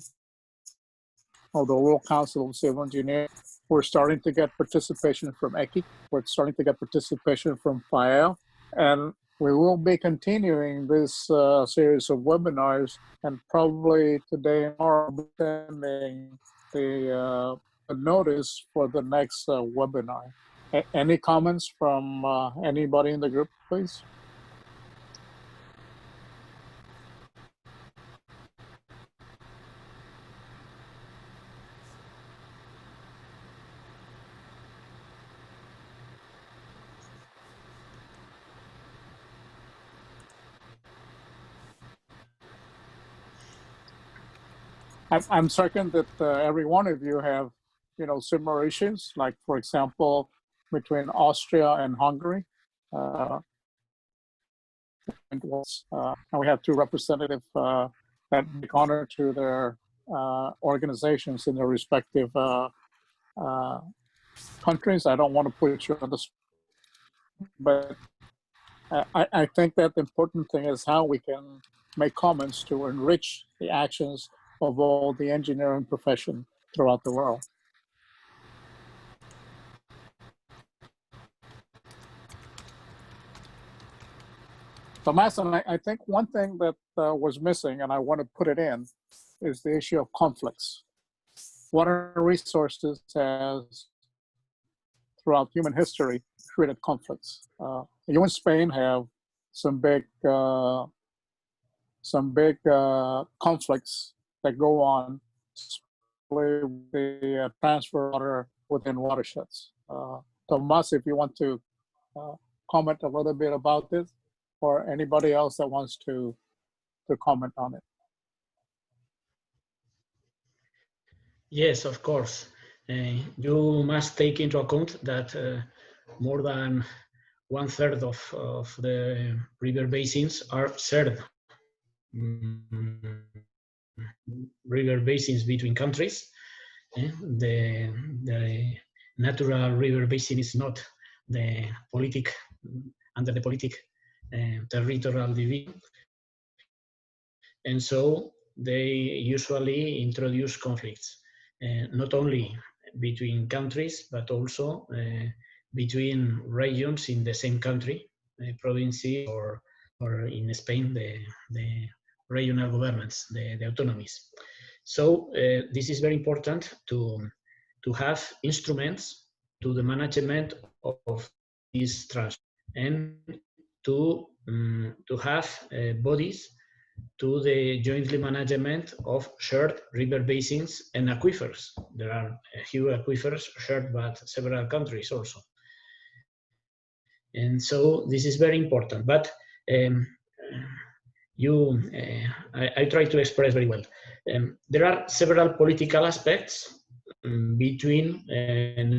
Speaker 4: of the World Council of Civil Engineers. We're starting to get participation from ECI. We're starting to get participation from FAEL. And we will be continuing this series of webinars, and probably today and tomorrow sending the notice for the next webinar. Any comments from anybody in the group, please? I'm certain that every one of you have, similar issues, like, for example, between Austria and Hungary. And we have two representatives that make honor to their organizations in their respective countries. I don't want to put you on the spot, but I think that the important thing is how we can make comments to enrich the actions of all the engineering profession throughout the world. Tomás, and I think one thing that was missing, and I want to put it in, is the issue of conflicts. Water resources has, throughout human history, created conflicts. You in Spain have some big conflicts that go on with the transfer of water within watersheds. Tomás, if you want to comment a little bit about this, or anybody else that wants to comment on it.
Speaker 3: Yes, of course. You must take into account that more than 1/3 of the river basins are shared river basins between countries. The natural river basin is not the under the politic territorial division, and so they usually introduce conflicts, not only between countries, but also between regions in the same country, provinces, or in Spain, the regional governments, the autonomies. So this is very important to have instruments to the management of this transfer, and to have bodies to the jointly management of shared river basins and aquifers. There are a few aquifers shared by several countries also. And so this is very important, but I try to express very well. There are several political aspects between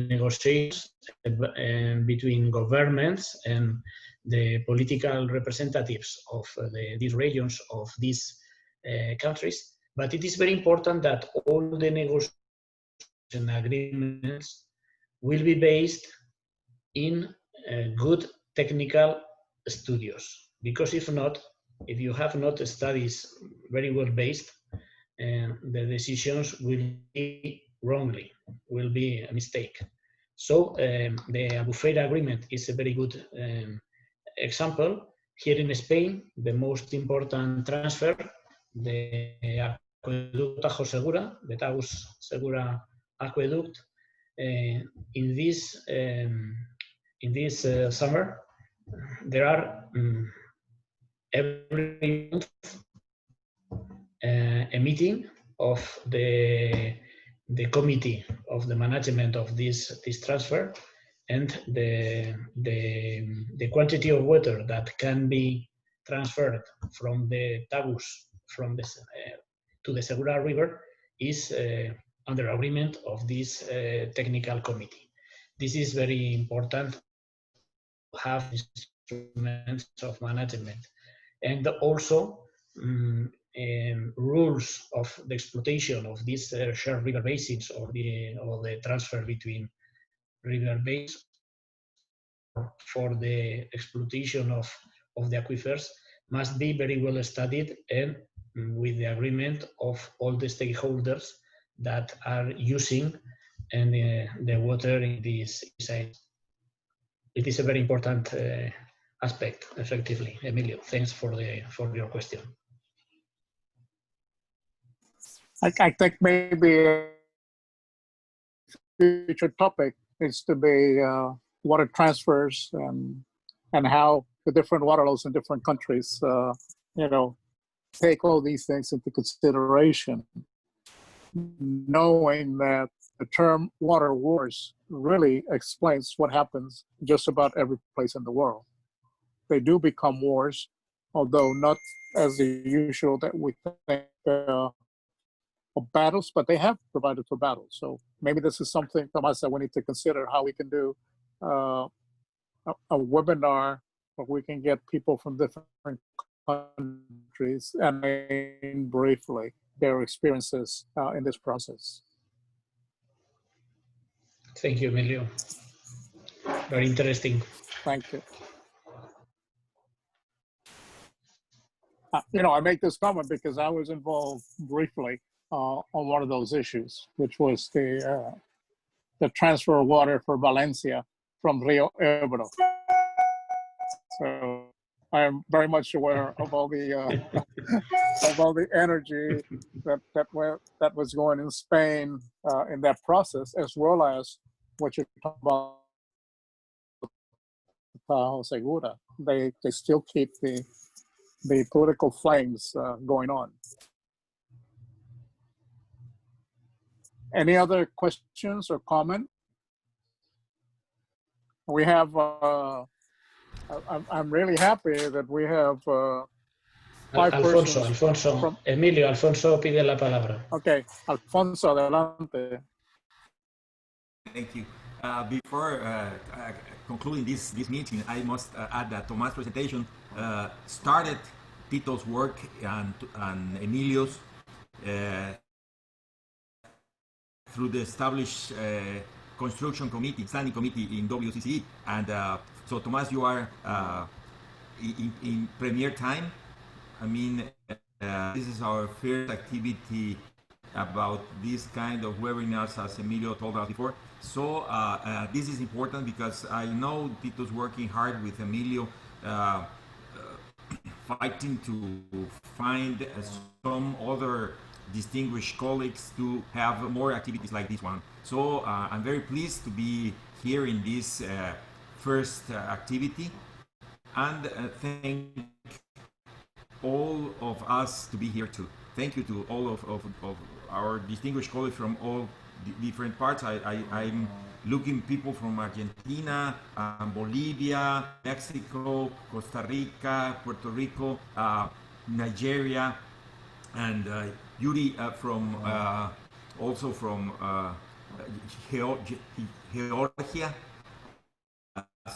Speaker 3: negotiations between governments and the political representatives of these regions, of these countries. But it is very important that all the negotiation agreements will be based in good technical studios, because if not, if you have not studies very well based, the decisions will be wrongly, will be a mistake. So the Albufeira agreement is a very good example. Here in Spain, the most important transfer, the Aqueducto Tajo Segura, the Tagus Segura aqueduct, in this summer, there are every month a meeting of the committee of the management of this transfer, and the quantity of water that can be transferred from the Tagus to the Segura River is under agreement of this technical committee. This is very important to have instruments of management, and also rules of the exploitation of these shared river basins, or the transfer between river basins for the exploitation of the aquifers must be very well studied, and with the agreement of all the stakeholders that are using the water in this site. It is a very important aspect, effectively. Emilio, thanks for your question.
Speaker 4: I think maybe a future topic is to be water transfers and how the different water laws in different countries, take all these things into consideration, knowing that the term water wars really explains what happens just about every place in the world. They do become wars, although not as the usual that we think of battles, but they have provided for battles. So maybe this is something, Tomás, that we need to consider, how we can do a webinar where we can get people from different countries and briefly their experiences in this process.
Speaker 3: Thank you, Emilio. Very interesting.
Speaker 4: Thank you. I make this comment because I was involved briefly on one of those issues, which was the transfer of water for Valencia from Rio Ebro. So I am very much aware of all the of all the energy that was going in Spain in that process, as well as what you're talking about, Tajo Segura. They still keep the political flames going on. Any other questions or comment? we have, I'm really happy that we have 5
Speaker 3: Alfonso,
Speaker 4: persons
Speaker 3: Alfonso,
Speaker 4: from,
Speaker 3: Emilio, Alfonso pide la palabra.
Speaker 4: okay, Alfonso, adelante.
Speaker 7: Thank you. Before concluding this meeting, I must add that Tomás' presentation started Tito's work and Emilio's through the established construction committee, standing committee in WCCE. And so, Tomás, you are in premier time. I mean, this is our first activity about this kind of webinars, as Emilio told us before. So this is important because I know Tito's working hard with Emilio, fighting to find some other distinguished colleagues to have more activities like this one. So I'm very pleased to be here in this first activity, and thank all of us to be here too. Thank you to all of our distinguished colleagues from all different parts. I'm looking people from Argentina, Bolivia, Mexico, Costa Rica, Puerto Rico, Nigeria, and Yuri from also from Georgia.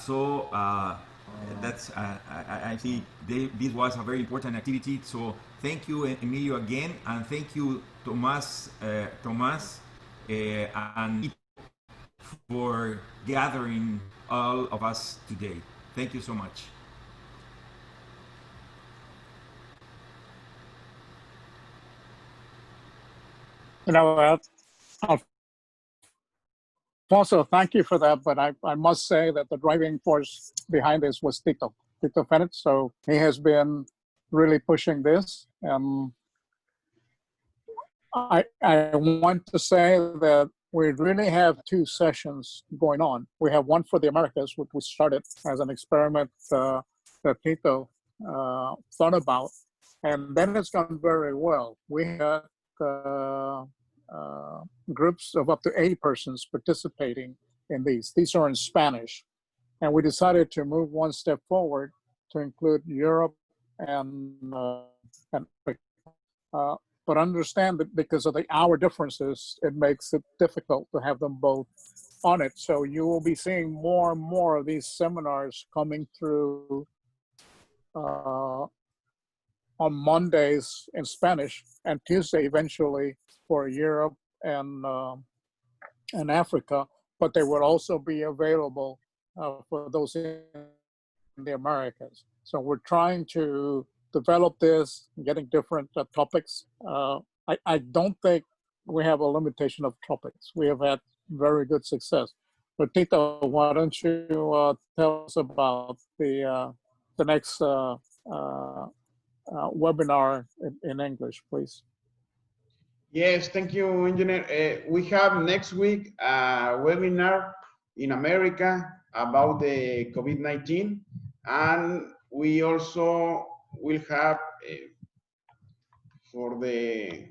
Speaker 7: So that's I see this was a very important activity. So thank you, Emilio, again, and thank you, Tomás, and for gathering all of us today. Thank you so much.
Speaker 4: You know, Alfonso, thank you for that, but I must say that the driving force behind this was Tito Fennett. So he has been really pushing this. I want to say that we really have 2 sessions going on. We have one for the Americas, which we started as an experiment that Tito thought about, and then it's gone very well. We had groups of up to 80 persons participating in these. These are in Spanish. And we decided to move one step forward to include Europe and Africa. But understand that because of the hour differences, it makes it difficult to have them both on it. So you will be seeing more and more of these seminars coming through on Mondays in Spanish and Tuesday eventually for Europe and Africa, but they will also be available for those in the Americas. So we're trying to develop this, getting different topics. I don't think we have a limitation of topics. We have had very good success. But Tito, why don't you tell us about the next webinar in English, please?
Speaker 2: Yes, thank you, Engineer. We have next week a webinar in America about the COVID-19, and we also will have for the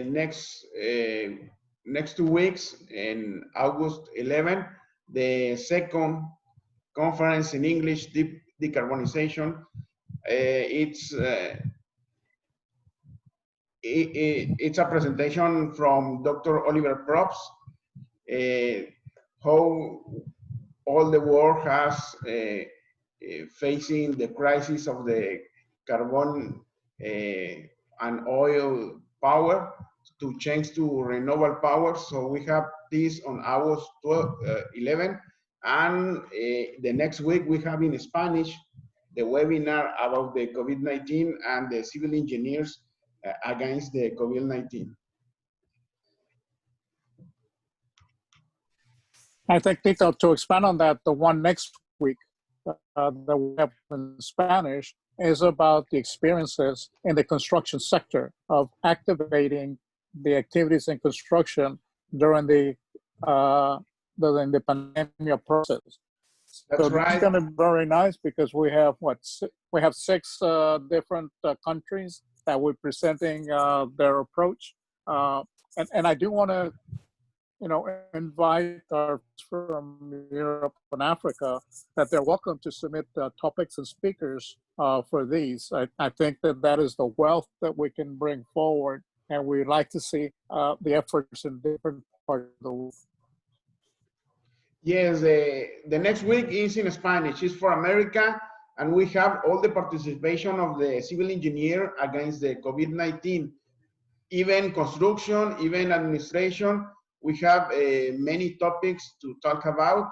Speaker 2: next 2 weeks in August 11, the second conference in English, Deep Decarbonization. It's a presentation from Dr. Oliver Probst, how all the world has facing the crisis of the carbon and oil power to change to renewable power. So we have this on August 11, and the next week we have in Spanish the webinar about the COVID-19 and the civil engineers against the COVID-19.
Speaker 4: I think, Tito, to expand on that, the one next week that we have in Spanish is about the experiences in the construction sector of activating the activities in construction during the pandemic process.
Speaker 2: That's
Speaker 4: so
Speaker 2: right.
Speaker 4: It's going to be very nice because we have we have 6 different countries that we're presenting their approach, and I do want to invite our friends from Europe and Africa that they're welcome to submit topics and speakers for these. I think that is the wealth that we can bring forward, and we'd like to see the efforts in different parts of the world.
Speaker 2: Yes, the next week is in Spanish. It's for America, and we have all the participation of the civil engineer against the COVID-19, even construction, even administration. We have many topics to talk about,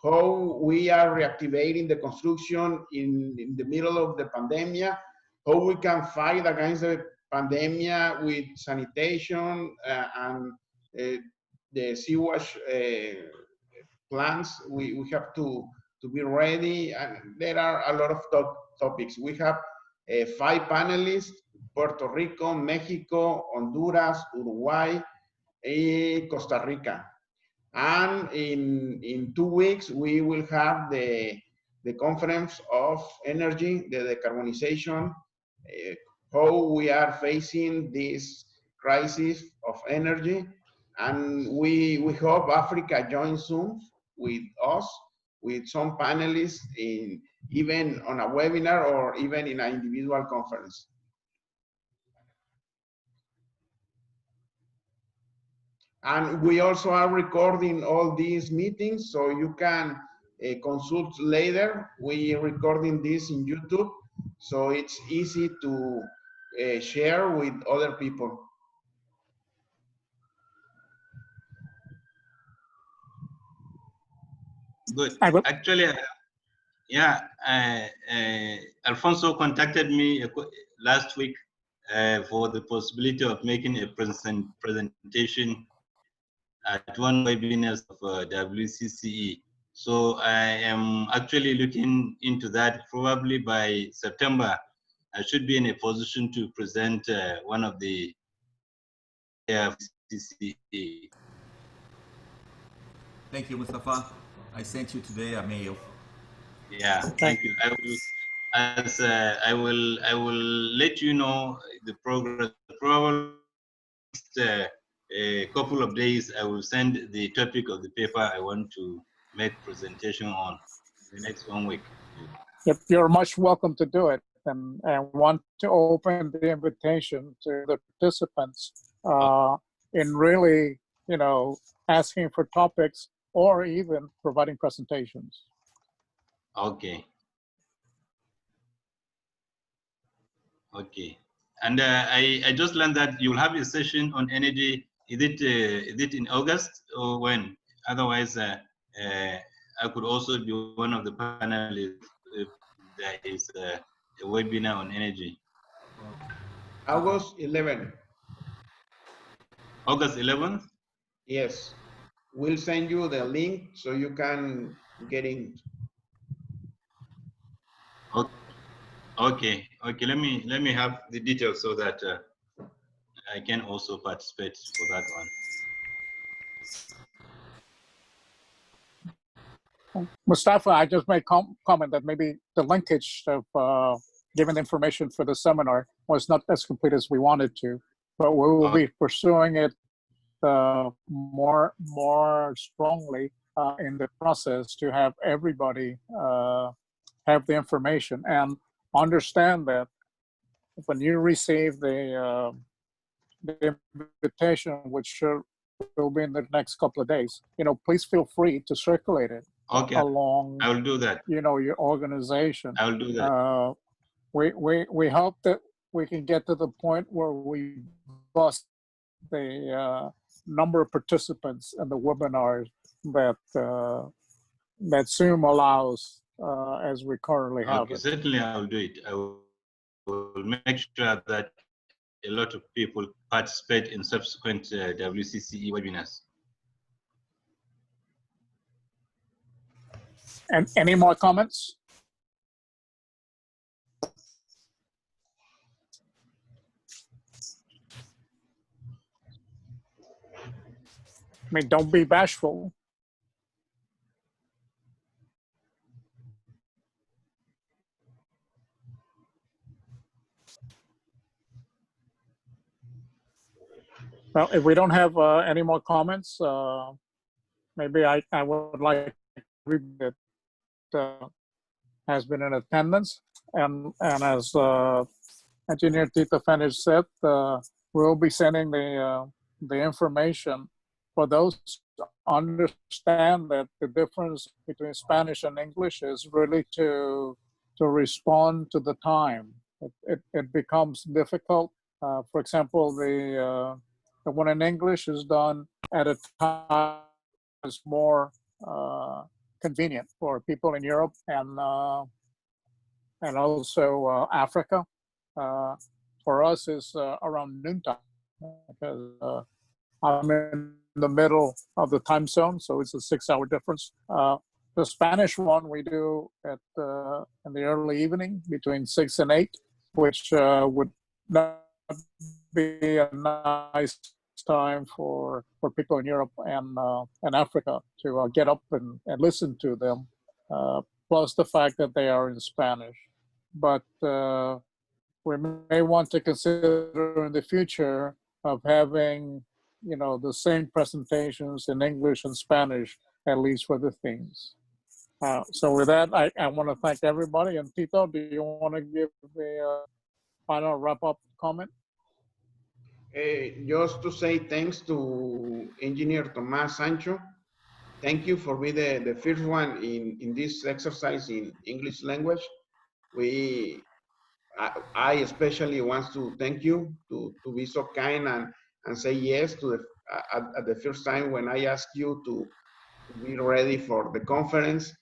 Speaker 2: how we are reactivating the construction in the middle of the pandemic, how we can fight against the pandemic with sanitation and the sewage plants. We have to be ready, and there are a lot of topics. We have 5 panelists: Puerto Rico, Mexico, Honduras, Uruguay, Costa Rica. And in 2 weeks, we will have the conference of energy, the decarbonization, how we are facing this crisis of energy. And we hope Africa joins soon with us, with some panelists, even on a webinar or even in an individual conference. And we also are recording all these meetings, so you can consult later. We are recording this in YouTube, so it's easy to share with other people.
Speaker 6: Good. Actually, yeah, Alfonso contacted me last week for the possibility of making a presentation at one webinar of WCCE. So I am actually looking into that. Probably by September, I should be in a position to present one of the WCCE.
Speaker 7: Thank you, Mustafa. I sent you today a mail.
Speaker 6: Yeah, thank you. I will let you know the progress. Probably a couple of days, I will send the topic of the paper I want to make presentation on the next 1 week.
Speaker 4: Yep, you're much welcome to do it, and want to open the invitation to the participants in really, asking for topics or even providing presentations.
Speaker 6: Okay. Okay. And I just learned that you'll have a session on energy. Is it in August or when? Otherwise, I could also be one of the panelists if there is a webinar on energy.
Speaker 2: August 11th.
Speaker 6: August 11th?
Speaker 2: Yes. We'll send you the link so you can get in.
Speaker 6: Okay. Let me have the details so that I can also participate for that
Speaker 4: one. Mustafa, I just made comment that maybe the linkage of giving information for the seminar was not as complete as we wanted to, but we will be pursuing it more strongly in the process to have everybody have the information, and understand that when you receive the invitation, which will be in the next couple of days, please feel free to circulate it along.
Speaker 6: I will do that.
Speaker 4: Your organization.
Speaker 6: I will do that.
Speaker 4: We hope that we can get to the point where we bust the number of participants in the webinars that Zoom allows as we currently have it.
Speaker 6: Certainly I will do it. I will make sure that a lot of people participate in subsequent WCCE webinars.
Speaker 4: And any more comments? I mean, don't be bashful. Well, if we don't have any more comments, maybe I would like to read that has been in attendance. And as Engineer Tito Fenich said, we'll be sending the information for those to understand that the difference between Spanish and English is really to respond to the time. It becomes difficult. For example, the one in English is done at a time is more convenient for people in Europe and also Africa. For us, is around noontime because I'm in the middle of the time zone, so it's a 6-hour difference. The Spanish one we do at in the early evening between 6 and 8, which would not be a nice time for people in Europe and Africa to get up and listen to them. Plus the fact that they are in Spanish, but we may want to consider in the future of having, you know, the same presentations in English and Spanish, at least for the themes. So with that, I want to thank everybody. And Tito, do you want to give a final wrap-up comment?
Speaker 2: Just to say thanks to Engineer Tomás Sancho. Thank you for being the first one in this exercise in English language. I especially want to thank you to be so kind and say yes to at the first time when I asked you to be ready for the conference,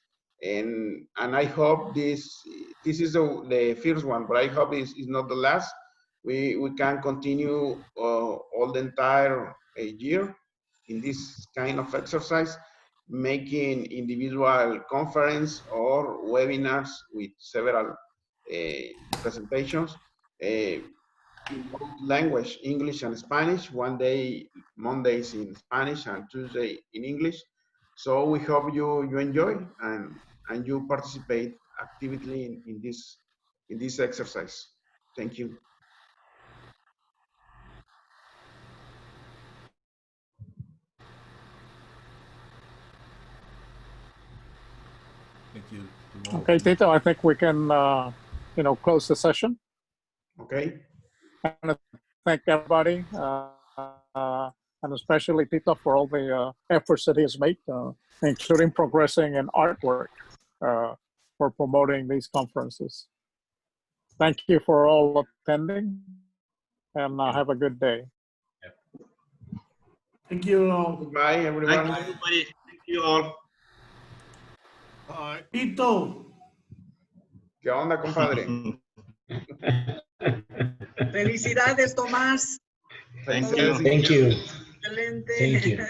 Speaker 2: and I hope this is the first one, but I hope it's not the last. We can continue all the entire year in this kind of exercise, making individual conference or webinars with several presentations in both language, English and Spanish. One day, Mondays in Spanish and Tuesday in English. So we hope you enjoy and you participate actively in this exercise. Thank you.
Speaker 7: Thank you.
Speaker 4: Okay, Tito, I think we can, you know, close the session.
Speaker 2: Okay.
Speaker 4: I want to thank everybody, and especially Tito for all the efforts that he has made, including progressing in artwork for promoting these conferences. Thank you for all attending, and have a good day.
Speaker 8: Thank you.
Speaker 2: Goodbye, everyone.
Speaker 6: Thank you, everybody. Thank you all.
Speaker 8: Tito.
Speaker 2: ¿Qué onda, compadre?
Speaker 1: Felicidades, Tomás.
Speaker 6: Thank you.
Speaker 3: Thank you.
Speaker 1: Excelente.
Speaker 3: Thank you.